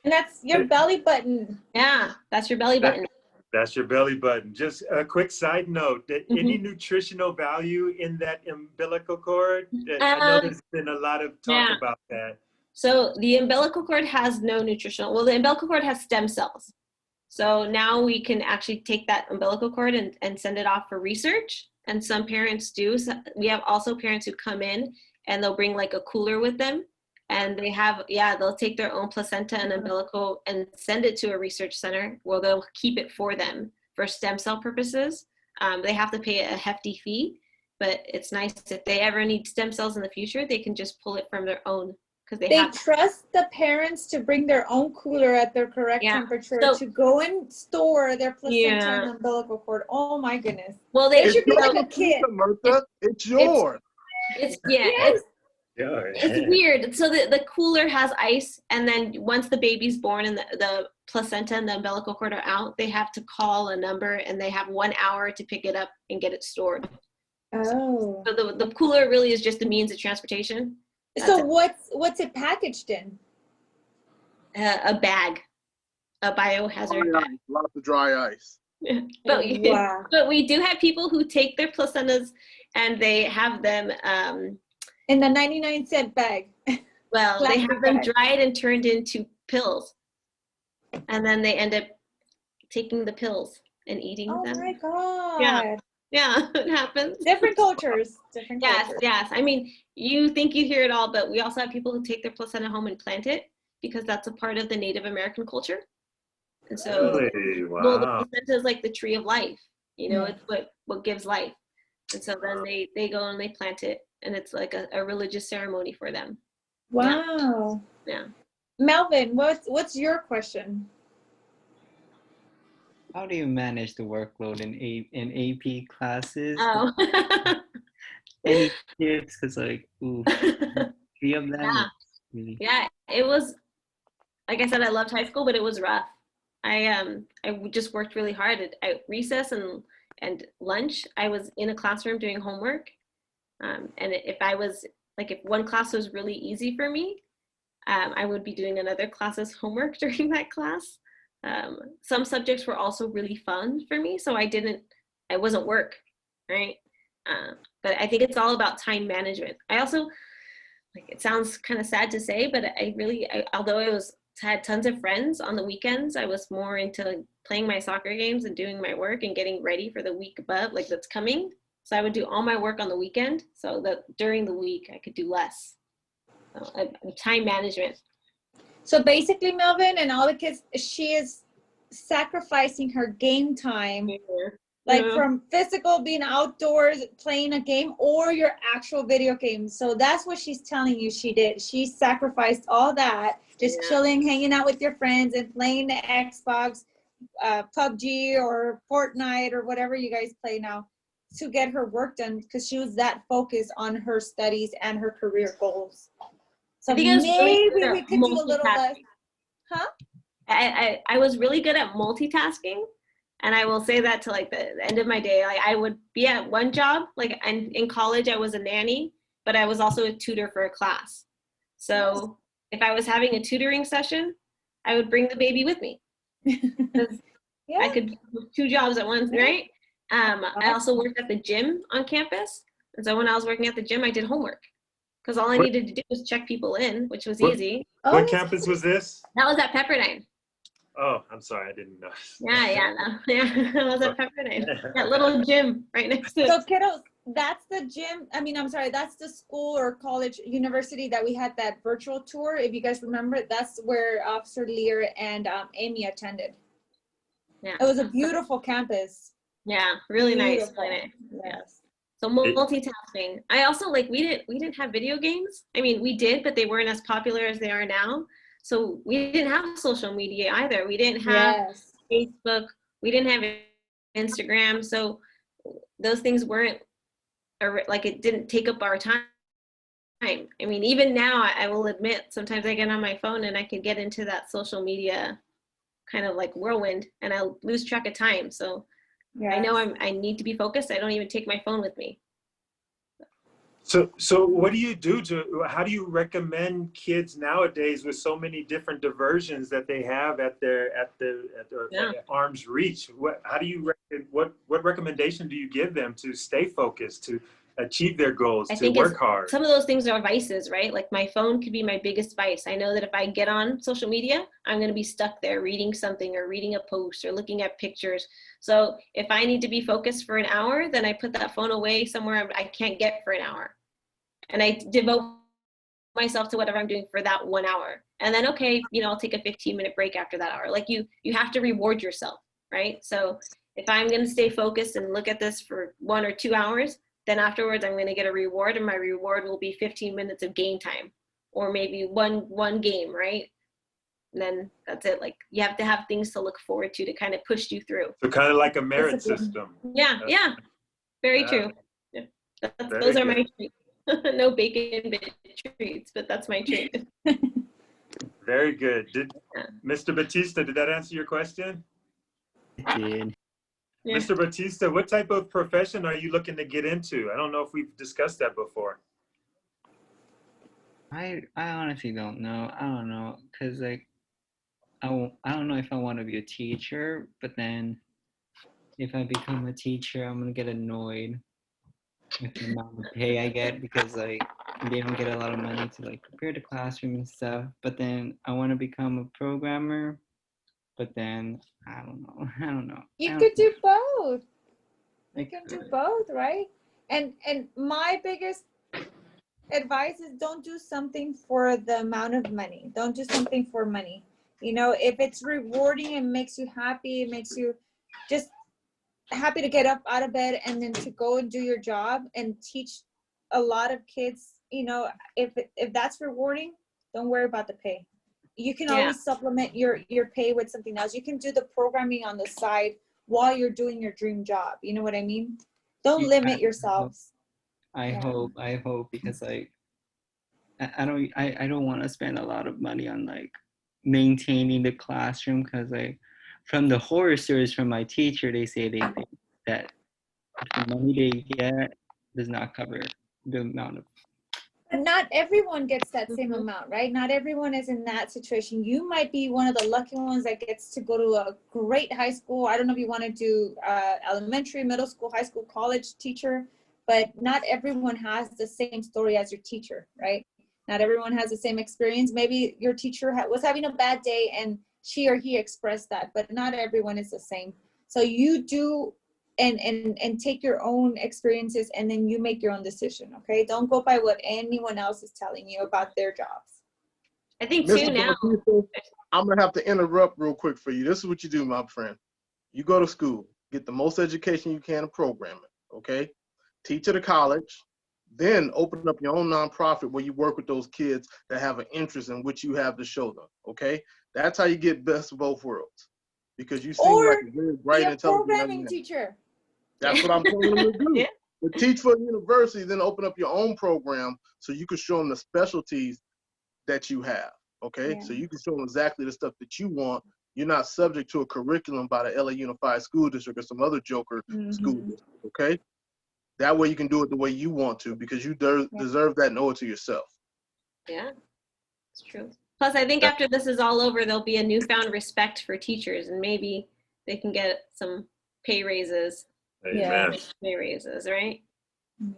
And that's your belly button. Yeah, that's your belly button. That's your belly button. Just a quick side note, that any nutritional value in that umbilical cord? I know there's been a lot of talk about that. So the umbilical cord has no nutritional, well, the umbilical cord has stem cells. So now we can actually take that umbilical cord and send it off for research. And some parents do. So we have also parents who come in and they'll bring like a cooler with them. And they have, they'll take their own placenta and umbilical and send it to a research center where they'll keep it for them for stem cell purposes. They have to pay a hefty fee, but it's nice if they ever need stem cells in the future, they can just pull it from their own. Because they trust the parents to bring their own cooler at their correct temperature to go and store their placenta and umbilical cord. Oh my goodness. Well, they should be like a kid. It's yours. It's weird. So the cooler has ice, and then once the baby's born and the placenta and the umbilical cord are out, they have to call a number, and they have 1 hour to pick it up and get it stored. Oh. So the cooler really is just a means of transportation. So what's it packaged in? A bag, a biohazard bag. Lots of dry ice. But we do have people who take their placentas and they have them in the 99-cent bag. Well, they have them dried and turned into pills, and then they end up taking the pills and eating them. Oh my god! Yeah, it happens. Different cultures. Yes. I mean, you think you hear it all, but we also have people who take their placenta home and plant it because that's a part of the Native American culture. And so, well, the placenta is like the tree of life. You know, it's what gives life. And so then they go and they plant it, and it's like a religious ceremony for them. Wow. Yeah. Melvin, what's your question? How do you manage the workload in AP classes? Oh. Any tips? Because like, 3 of them. Really... Yeah, it was, like I said, I loved high school, but it was rough. I just worked really hard at recess and lunch. I was in a classroom doing homework. And if one class was really easy for me, I would be doing another class's homework during that class. Some subjects were also really fun for me, so it wasn't work, right? But I think it's all about time management. I also, it sounds kind of sad to say, but although I had tons of friends on the weekends, I was more into playing my soccer games and doing my work and getting ready for the week above, that's coming. So I would do all my work on the weekend so that during the week I could do less. So, time management. So basically, Melvin and all the kids, she is sacrificing her game time, from physical being outdoors, playing a game, or your actual video games. So that's what she's telling you she did. She sacrificed all that, just chilling, hanging out with your friends and playing the Xbox, PUBG or Fortnite or whatever you guys play now to get her work done because she was that focused on her studies and her career goals. So maybe we could do a little less. Huh? I was really good at multitasking, and I will say that to the end of my day. I would be at one job, and in college I was a nanny, but I was also a tutor for a class. So if I was having a tutoring session, I would bring the baby with me. I could do 2 jobs at once, right? I also worked at the gym on campus, and so when I was working at the gym, I did homework. Because all I needed to do was check people in, which was easy. What campus was this? That was at Pepperdine. Oh, I'm sorry, I didn't know. That was at Pepperdine. That little gym right next to it. So kiddos, that's the gym. That's the school or college, university that we had that virtual tour. If you guys remember, that's where Officer Lear and Aimee attended. Yeah. It was a beautiful campus. Yeah, really nice. Really nice. Yes. So multitasking. I also like we didn't have video games. I mean, we did, but they weren't as popular as they are now. So we didn't have social media either. We didn't have Yes. Facebook. We didn't have Instagram. So those things weren't like it didn't take up our time. I mean, even now, I will admit, sometimes I get on my phone and I can get into that social media kind of like whirlwind, and I'll lose track of time. So I know I need to be focused. I don't even take my phone with me. So what do you do how do you recommend kids nowadays with so many different diversions that they have at their arm's reach? What recommendation do you give them to stay focused, to achieve their goals, I to think work hard? some of those things are vices, right? Like my phone could be my biggest vice. I know that if I get on social media, I'm going to be stuck there reading something or reading a post or looking at pictures. So if I need to be focused for an hour, then I put that phone away somewhere I can't get for an hour. And I devote myself to whatever I'm doing for that 1 hour. And then, okay, I'll take a 15-minute break after that hour. Like you have to reward yourself, right? So if I'm going to stay focused and look at this for 1 or 2 hours, then afterwards I'm going to get a reward, and my reward will be 15 minutes of game time, or maybe one game, right? And then that's it. Like you have to have things to look forward to kind of push you through. So kind of like a merit system. Yeah, very true. Yeah. Those are my treats. No bacon treats, but that's my treat. Very good. Mr. Batista, did that answer your question? It did. Yeah. Mr. Batista, what type of profession are you looking to get into? I don't know if we've discussed that before. I honestly don't know. I don't know, cause like I don't know if I want to be a teacher, but then if I become a teacher, I'm gonna get annoyed with the amount of pay I get, because like they don't get a lot of money to like prepare the classroom and stuff. But then I want to become a programmer, but then I don't know. You could do both. You can do both, right? And my biggest advice is don't do something for the amount of money. Don't do something for money. If it's rewarding and makes you happy, it makes you just happy to get up out of bed and then to go and do your job and teach a lot of kids, if that's rewarding, don't worry about the pay. You can always supplement your pay with something else. You can do the programming on the side while you're doing your dream job. You know what I mean? Don't limit yourselves. I hope, because like I don't want to spend a lot of money on like maintaining the classroom, because like from the horror stories from my teacher, they say they think that the money they get does not cover the amount of. But not everyone gets that same amount, right? Not everyone is in that situation. You might be one of the lucky ones that gets to go to a great high school. I don't know if you want to do elementary, middle school, high school, college teacher, but not everyone has the same story as your teacher, right? Not everyone has the same experience. Maybe your teacher was having a bad day and she or he expressed that, but not everyone is the same. So you do and take your own experiences, and then you make your own decision. Okay, don't go by what anyone else is telling you about their jobs. I think too now. I'm gonna have to interrupt real quick for you. This is what you do, my friend. You go to school, get the most education you can in programming. Okay, teach at a college, then open up your own nonprofit where you work with those kids that have an interest in what you have to show them. Okay, that's how you get best of both worlds. Because you seem like a very bright, intelligent programming teacher. That's what I'm telling them to do. But teach for a university, then open up your own program so you can show them the specialties that you have. Okay, so you can show them exactly the stuff that you want. You're not subject to a curriculum by the LA Unified School District or some other joker school district. Okay, that way you can do it the way you want to, because you deserve that and owe it to yourself. Yeah, it's true. Plus, I think after this is all over, there'll be a newfound respect for teachers, and maybe they can get some pay raises. Amen. Pay raises, right? Yeah.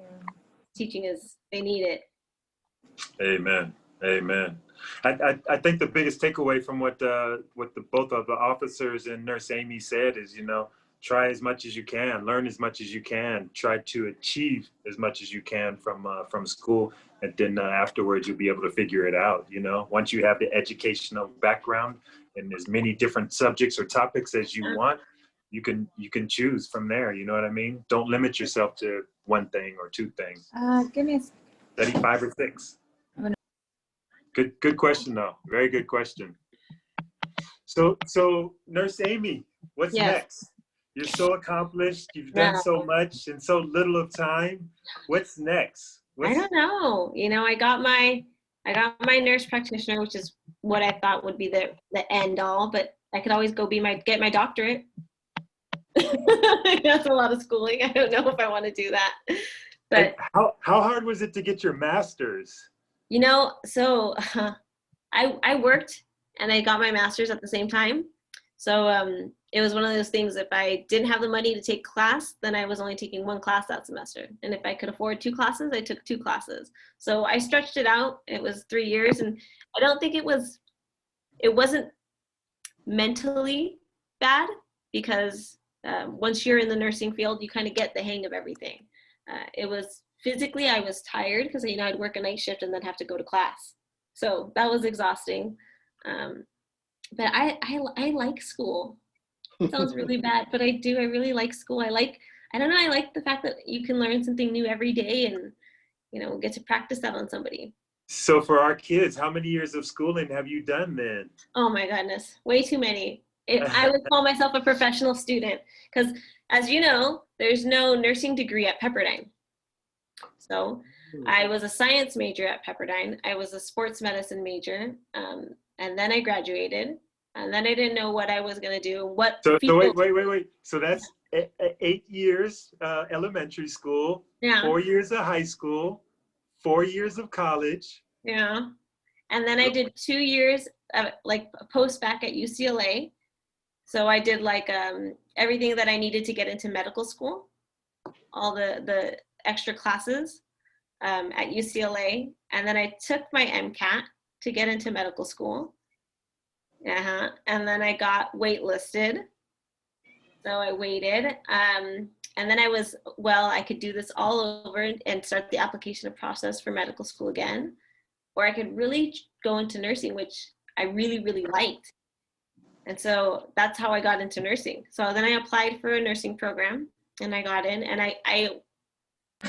Teaching they need it. Amen. Amen. I think the biggest takeaway from what both of the officers and Nurse Aimee said is, try as much as you can, learn as much as you can, try to achieve as much as you can from school, and then afterwards you'll be able to figure it out. Once you have the educational background and as many different subjects or topics as you want, you can choose from there. You know what I mean? Don't limit yourself to one thing or two things. Give me a Study 5 or 6. Good question though. Very good question. So Nurse Aimee, what's Yes. next? You're so accomplished. You've Yeah. done so much in so little of time. What's next? I don't know. You know, I got my nurse practitioner, which is what I thought would be the end all, but I could always go get my doctorate. That's a lot of schooling. I don't know if I want to do that. But how hard was it to get your master's? you know, so I worked and I got my master's at the same time. So it was one of those things, if I didn't have the money to take class, then I was only taking one class that semester. And if I could afford 2 classes, I took 2 classes. So I stretched it out. It was 3 years, and I don't think it wasn't mentally bad, because once you're in the nursing field, you kind of get the hang of everything. It was physically, I was tired because, you know, I'd work a night shift and then have to go to class. So that was exhausting. But I like school. It sounds really bad, but I do. I really like school. I like the fact that you can learn something new every day and, you know, get to practice that on somebody. So for our kids, how many years of schooling have you done then? Oh my goodness, way too many. I would call myself a professional student because, as you know, there's no nursing degree at Pepperdine. So I was a science major at Pepperdine. I was a sports medicine major. And then I graduated, and then I didn't know what I was going to do. So wait. So that's 8 years elementary school, Yeah. 4 years of high school, 4 years of college. Yeah. And then I did 2 years of like post back at UCLA. So I did like everything that I needed to get into medical school, all the extra classes at UCLA. And then I took my MCAT to get into medical school. And then I got waitlisted. So I waited. And then I could do this all over and start the application process for medical school again. Or I could really go into nursing, which I really, really liked. And so that's how I got into nursing. So then I applied for a nursing program and I got in, and I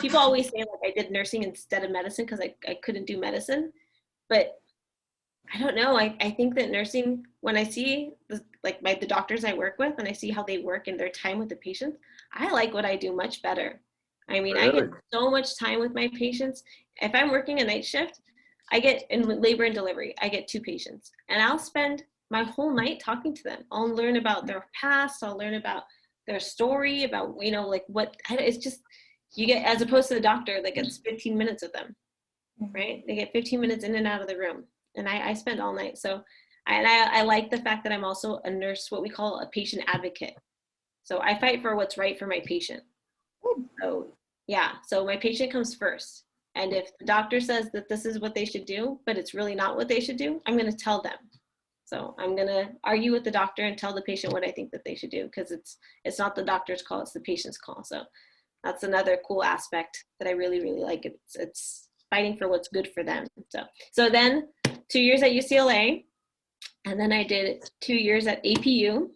people always say like I did nursing instead of medicine because I couldn't do medicine. But I don't know. I think that nursing, when I see the doctors I work with and I see how they work in their time with the patients, I like what I do much better. I mean, Really? I get so much time with my patients. If I'm working a night shift, I get in labor and delivery, I get 2 patients, and I'll spend my whole night talking to them. I'll learn about their past. I'll learn about their story, about, you know, like it's just, you get, as opposed to the doctor that gets 15 minutes with them, right? They get 15 minutes in and out of the room. And I spend all night. So I like the fact that I'm also a nurse, what we call a patient advocate. So I fight for what's right for my patient. So yeah, so my patient comes first. And if the doctor says that this is what they should do, but it's really not what they should do, I'm going to tell them. So I'm going to argue with the doctor and tell the patient what I think that they should do, because it's not the doctor's call, it's the patient's call. So that's another cool aspect that I really, really like. It's fighting for what's good for them. So then 2 years at UCLA, and then I did 2 years at APU,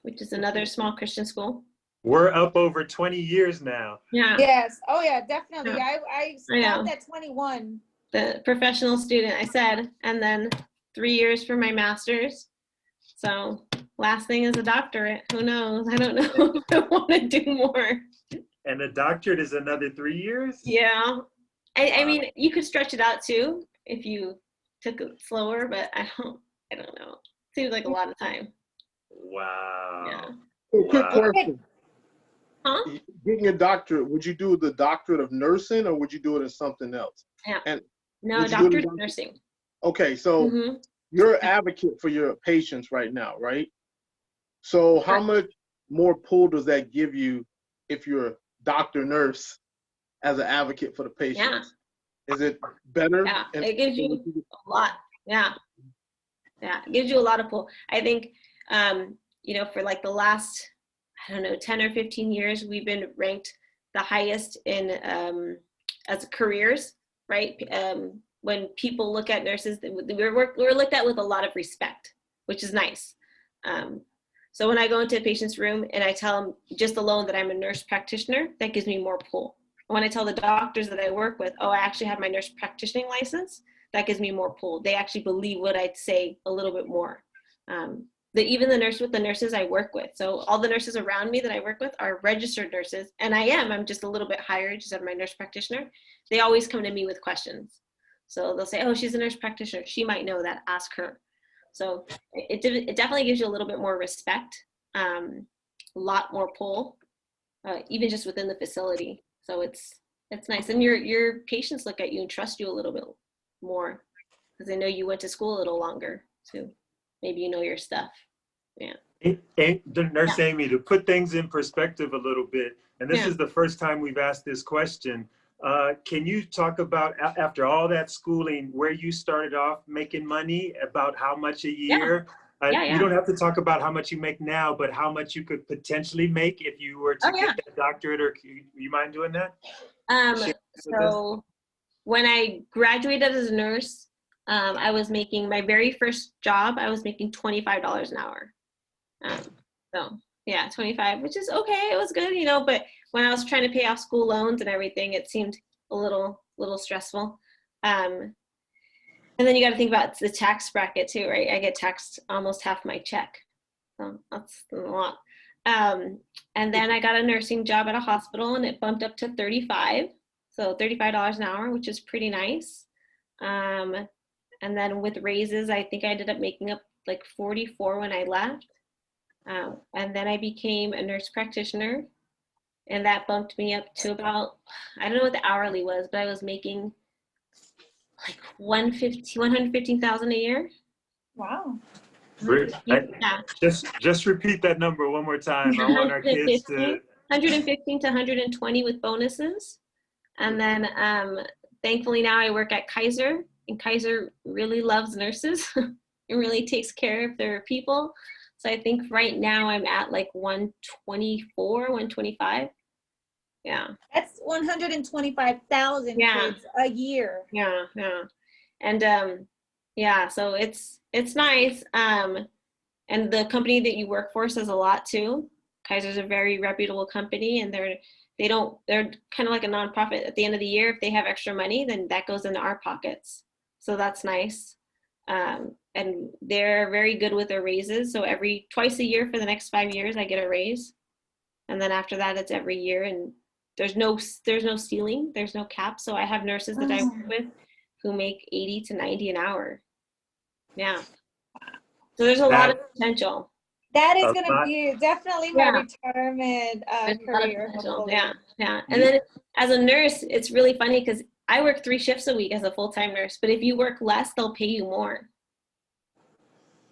which is another small Christian school. We're up over 20 years now. Yeah. Yes. Oh yeah, definitely. Yeah. I stopped at 21. The professional student, I said, and then 3 years for my master's. So last thing is a doctorate. Who knows? I don't know if I want to do more. And a doctorate is another 3 years? Yeah. I mean, you could stretch it out too if you took it slower, but I don't know. Seems like a lot of time. Wow. Yeah. So quick question. Huh? Getting a doctorate, would you do the doctorate of nursing or would you do it in something else? Yeah. And No, doctorate of nursing. Okay, so you're an advocate for your patients right now, right? So how much more pull does that give you if you're a doctor nurse as an advocate for the patients? Yeah. Is it better? Yeah, it gives you a lot. Yeah. Yeah, it gives you a lot of pull. I think, you know, for like the last, I don't know, 10 or 15 years, we've been ranked the highest in as careers, right? When people look at nurses, we're looked at with a lot of respect, which is nice. So when I go into a patient's room and I tell them just alone that I'm a nurse practitioner, that gives me more pull. When I tell the doctors that I work with, oh, I actually have my nurse practitioning license, that gives me more pull. They actually believe what I'd say a little bit more. Even the nurses I work with. So all the nurses around me that I work with are registered nurses, and I'm just a little bit higher, just as my nurse practitioner. They always come to me with questions. So they'll say, oh, she's a nurse practitioner. She might know that, ask her. So it definitely gives you a little bit more respect, a lot more pull, even just within the facility. So it's nice. And your patients look at you and trust you a little bit more because they know you went to school a little longer too. Maybe you know your stuff. Yeah. Nurse Aimee, to put things in perspective a little bit, and this is the first time we've asked this question, can you talk about, after all that schooling, where you started off making money, about how much a year? You don't have to talk about how much you make now, but how much you could potentially make if you were to get that doctorate, or you mind doing that? So when I graduated as a nurse, I was making my very first job, I was making $25 an hour. So yeah, 25, which is okay. It was good, but when I was trying to pay off school loans and everything, it seemed a little stressful. And then you got to think about the tax bracket too, right? I get taxed almost half my check. So that's a lot. And then I got a nursing job at a hospital and it bumped up to 35. So $35 an hour, which is pretty nice. And then with raises, I think I ended up making up like 44 when I left. And then I became a nurse practitioner, and that bumped me up to about, I don't know what the hourly was, but I was making like 115,000 a year. Wow. Just repeat that number one more time. I want our kids to 115 to 120 with bonuses. And then thankfully now I work at Kaiser, and Kaiser really loves nurses. It really takes care of their people. So I think right now I'm at like 124, 125. Yeah. That's 125,000 kids a year. Yeah. And so it's nice. And the company that you work for says a lot too. Kaiser's a very reputable company, and they're kind of like a nonprofit. At the end of the year, if they have extra money, then that goes into our pockets. So that's nice. And they're very good with their raises. So twice a year for the next 5 years, I get a raise. And then after that, it's every year. And there's no ceiling, there's no cap. So I have nurses that I work with who make 80 to 90 an hour. Yeah. So there's a lot of potential. That is going to be definitely my retirement career. Yeah. And then as a nurse, it's really funny because I work 3 shifts a week as a full-time nurse, but if you work less, they'll pay you more.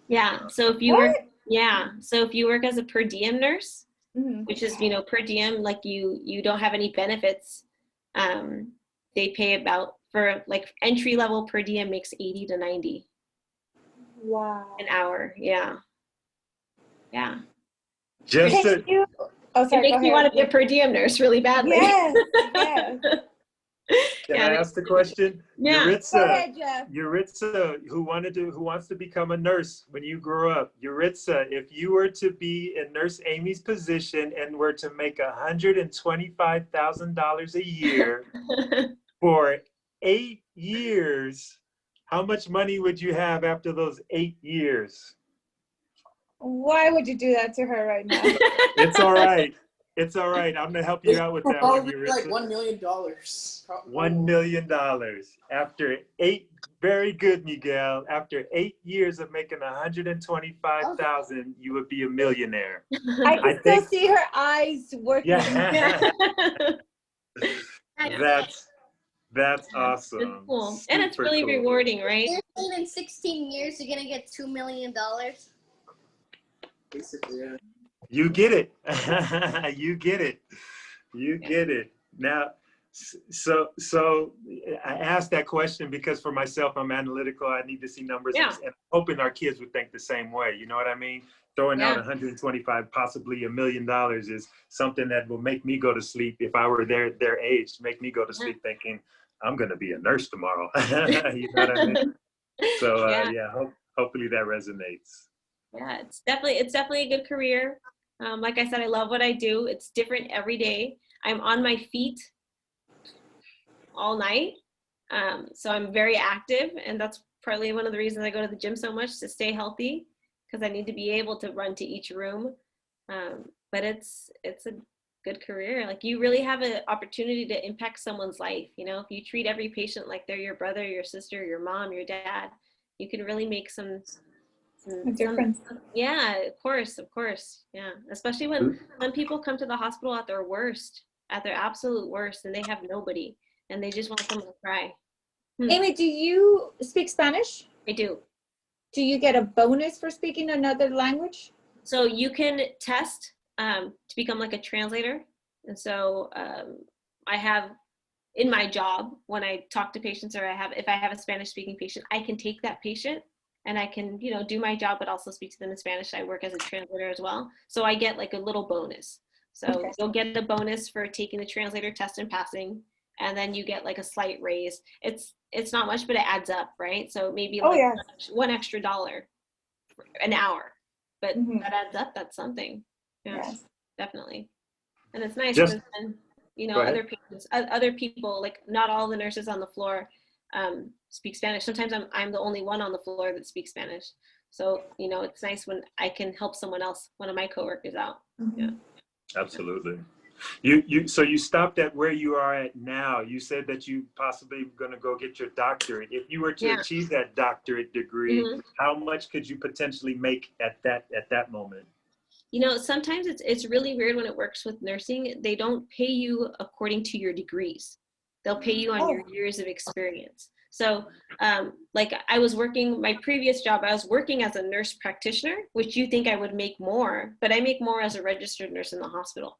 Yeah. So if you work as a per diem nurse, which is, per diem, like you don't have any benefits, they pay about, for like entry level per diem makes 80 to 90. Wow. An hour. Yeah. It makes you want to be a per diem nurse really badly. Yes. Can I ask the question? Yeah. Yuritsa, go ahead, Jeff. Yuritsa, who wants to become a nurse when you grow up. Yuritsa, if you were to be in Nurse Aimee's position and were to make $125,000 a year for 8 years, how much money would you have after those 8 years? Why would you do that to her right now? It's all right. It's all right. I'm gonna help you out with that one. Probably like $1 million. $1 million after 8. Very good, Miguel. After 8 years of making $125,000, you would be a millionaire. I can still see her eyes working. Yeah. That's awesome. It's cool. And it's really rewarding, right? In 16 years, you're gonna get $2 million. Basically, yeah. You get it. You get it. Now, so I asked that question because for myself, I'm analytical. I need to see numbers, and I'm hoping our kids would think the same way. You know what I mean? Throwing out 125, possibly $1 million is something that will make me go to sleep if I were their age. Make me go to sleep thinking I'm going to be a nurse tomorrow. You know what I mean? So hopefully that resonates. Yeah, it's definitely a good career. Like I said, I love what I do. It's different every day. I'm on my feet all night. So I'm very active, and that's partly one of the reasons I go to the gym so much, to stay healthy, because I need to be able to run to each room. But it's a good career. Like, you really have an opportunity to impact someone's life. You know, if you treat every patient like they're your brother, your sister, your mom, your dad, you can really make some difference. Yeah, of course. Yeah, especially when people come to the hospital at their worst, at their absolute worst, and they have nobody, and they just want someone to cry. Aimee, do you speak Spanish? I do. Do you get a bonus for speaking another language? So you can test to become like a translator. And so I have, in my job, when I talk to patients, or if I have a Spanish speaking patient, I can take that patient and I can, do my job, but also speak to them in Spanish. I work as a translator as well. So I get like a little bonus. So Okay. you'll get a bonus for taking the translator test and passing, and then you get like a slight raise. It's not much, but it adds up, right? So maybe like $1 extra an hour, but that adds up. That's something. Yeah, Yes. Definitely. And it's nice Just- because then, other patients, other people, like not all the nurses on the floor speak Spanish. Sometimes I'm the only one on the floor that speaks Spanish. So, it's nice when I can help someone else, one of my coworkers out. Yeah. Absolutely. So you stopped at where you are at now. You said that you possibly going to go get your doctorate. If you were to achieve that doctorate degree, how much could you potentially make at that moment? Sometimes it's really weird when it works with nursing. They don't pay you according to your degrees. They'll pay you on your years of experience. So like I was working, my previous job, I was working as a nurse practitioner, which you think I would make more, but I make more as a registered nurse in the hospital.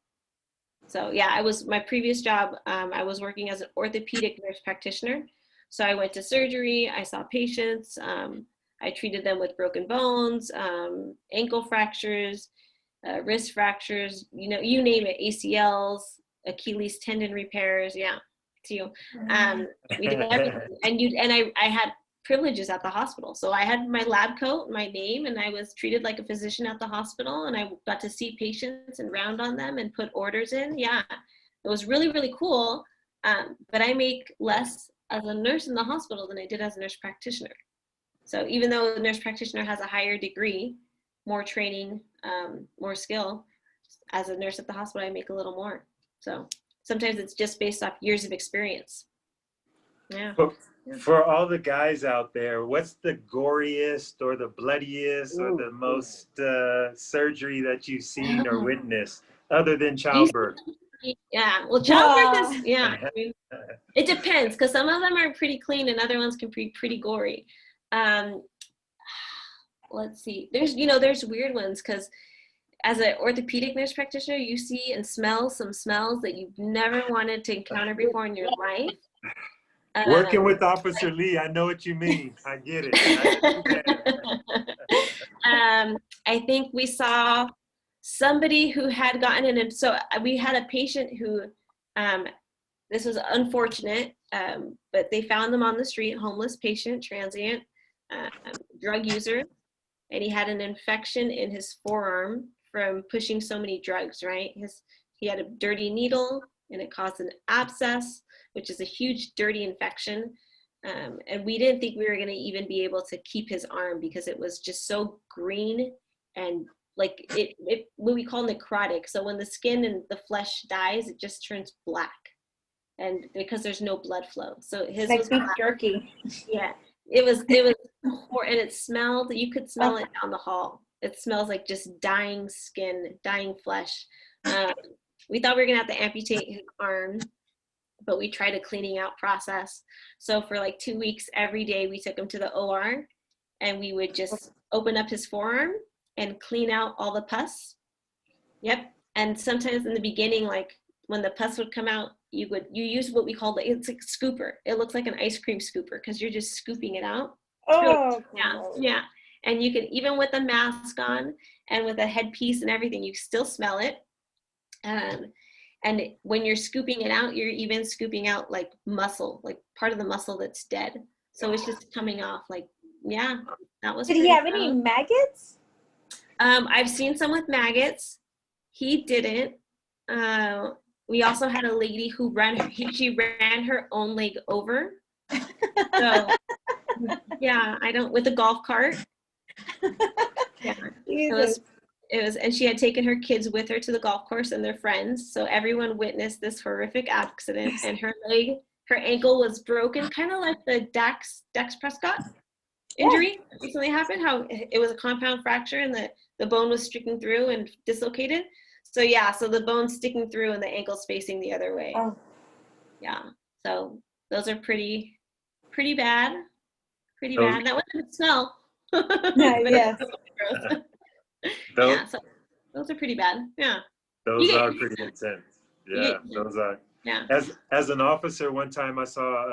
So yeah, my previous job, I was working as an orthopedic nurse practitioner. So I went to surgery, I saw patients, I treated them with broken bones, ankle fractures, wrist fractures, you name it, ACLs, Achilles tendon repairs, yeah, to you. We did everything, and I had privileges at the hospital. So I had my lab coat, my name, and I was treated like a physician at the hospital, and I got to see patients and round on them and put orders in. Yeah, it was really, really cool. But I make less as a nurse in the hospital than I did as a nurse practitioner. So even though a nurse practitioner has a higher degree, more training, more skill, as a nurse at the hospital, I make a little more. So sometimes it's just based off years of experience. Yeah. For all the guys out there, what's the goriest or the bloodiest or the most surgery that you've seen or witnessed other than childbirth? Yeah, well, childbirth is, I mean, it depends, because some of them are pretty clean and other ones can be pretty gory. Let's see, there's weird ones, because as an orthopedic nurse practitioner, you see and smell some smells that you've never wanted to encounter before in your life. Working with Officer Lee, I know what you mean. I get it. I think we saw somebody who had gotten in, so we had a patient who, this was unfortunate, but they found them on the street, homeless patient, transient, drug user, and he had an infection in his forearm from pushing so many drugs, right? He had a dirty needle, and it caused an abscess, which is a huge dirty infection. And we didn't think we were gonna even be able to keep his arm because it was just so green and like what we call necrotic. So when the skin and the flesh dies, it just turns black. And because there's no blood flow. So his like was beef black. jerky. Yeah, it was, and it smelled, you could smell it down the hall. It smells like just dying skin, dying flesh. We thought we were gonna have to amputate his arm, but we tried a cleaning out process. So for like 2 weeks, every day we took him to the OR, and we would just open up his forearm and clean out all the pus. Yep. And sometimes in the beginning, like when the pus would come out, you use what we call it's like scooper. It looks like an ice cream scooper because you're just scooping it out. Yeah. And you can, even with a mask on and with a headpiece and everything, you still smell it. And when you're scooping it out, you're even scooping out like muscle, like part of the muscle that's dead. So it's just coming off. Like, yeah, that was. Did he have any maggots? I've seen some with maggots. He didn't. We also had a lady who she ran her own leg over. So yeah, with a golf cart. Yeah, it was, and she had taken her kids with her to the golf course and their friends. So everyone witnessed this horrific accident, and her ankle was broken, kind of like the Dax Prescott injury that recently happened. How it was a compound fracture and the bone was sticking through and dislocated. So yeah, so the bone's sticking through and the ankle's facing the other way. Oh. Yeah, so those are pretty bad. Pretty bad. That wasn't a smell. Yes. Yeah, so those are pretty bad. Yeah. Those are pretty intense. Yeah, those are. Yeah. As an officer, one time I saw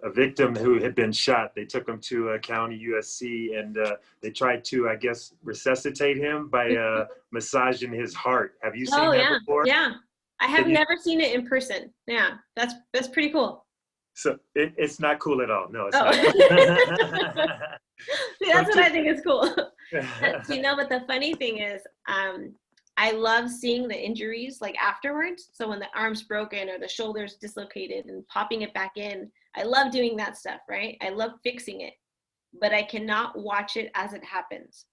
a victim who had been shot. They took him to a county USC, and they tried to, I guess, resuscitate him by massaging his heart. Have you seen that before? Yeah, I have never seen it in person. Yeah, that's pretty cool. So it's not cool at all. No, it's not. See, that's what I think is cool. But the funny thing is, I love seeing the injuries like afterwards. So when the arm's broken or the shoulder's dislocated and popping it back in, I love doing that stuff, right? I love fixing it, but I cannot watch it as it happens.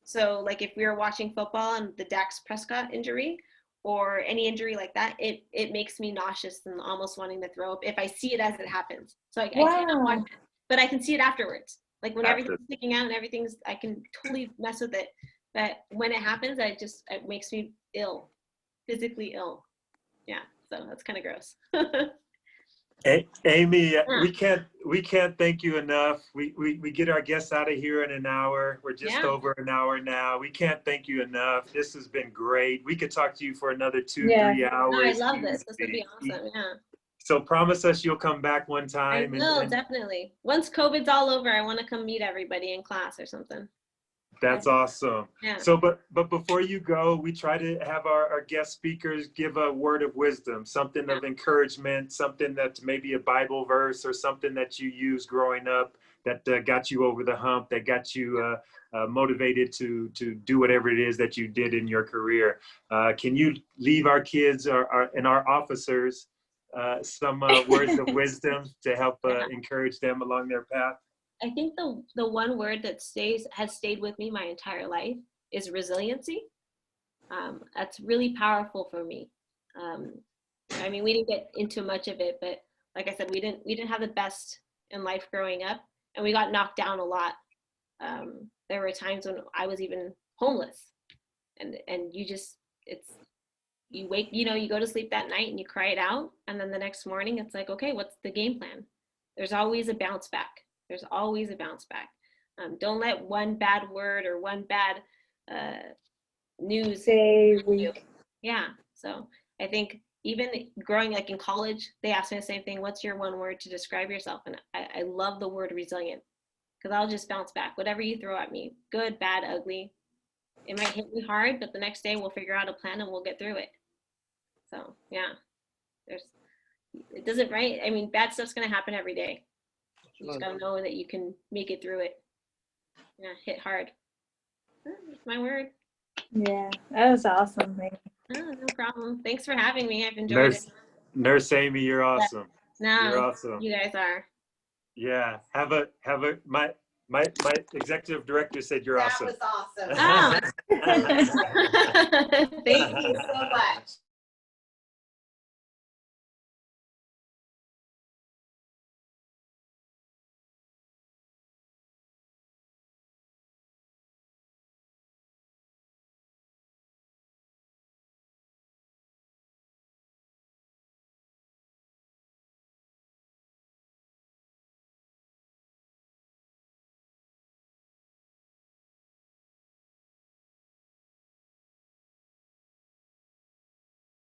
So like if we were watching football and the Dax Prescott injury or any injury like that, it makes me nauseous and almost wanting to throw up if I see it as it happens. So I cannot watch it, but I can see it afterwards. Like when everything's sticking out and I can totally mess with it. But when it happens, it makes me ill, physically ill. Yeah, so that's kind of gross. Aimee, we can't thank you enough. We get our guests out of here in an hour. We're just over an hour now. We can't thank you enough. This has been great. We could talk to you for another 2-3 hours. No, I love this. This would be awesome. Yeah. So promise us you'll come back one time. I will, definitely. Once COVID's all over, I want to come meet everybody in class or something. That's awesome. Yeah. So, but before you go, we try to have our guest speakers give a word of wisdom, something of encouragement, something that's maybe a Bible verse or something that you used growing up that got you over the hump, that got you motivated to do whatever it is that you did in your career. Can you leave our kids and our officers some words of wisdom to help encourage them along their path? I think the one word that has stayed with me my entire life is resiliency. That's really powerful for me. I mean, we didn't get into much of it, but like I said, we didn't have the best in life growing up, and we got knocked down a lot. There were times when I was even homeless, and you wake, you go to sleep that night and you cry it out, and then the next morning it's like, okay, what's the game plan? There's always a bounce back. There's always a bounce back. Don't let one bad word or one bad news say you. Yeah. So I think even growing like in college, they asked me the same thing. What's your one word to describe yourself? And I love the word resilient, because I'll just bounce back. Whatever you throw at me, good, bad, ugly, it might hit me hard, but the next day we'll figure out a plan and we'll get through it. So yeah, it doesn't, right? I mean, bad stuff's gonna happen every day. You just gotta know that you can make it through it. Yeah, hit hard. That's my word. Yeah, that was awesome, man. Oh, no problem. Thanks for having me. I've enjoyed it. Nurse Aimee, you're awesome. No, you're awesome. You guys are. Yeah, my executive director said you're awesome. That was awesome. Oh. Thank you so much.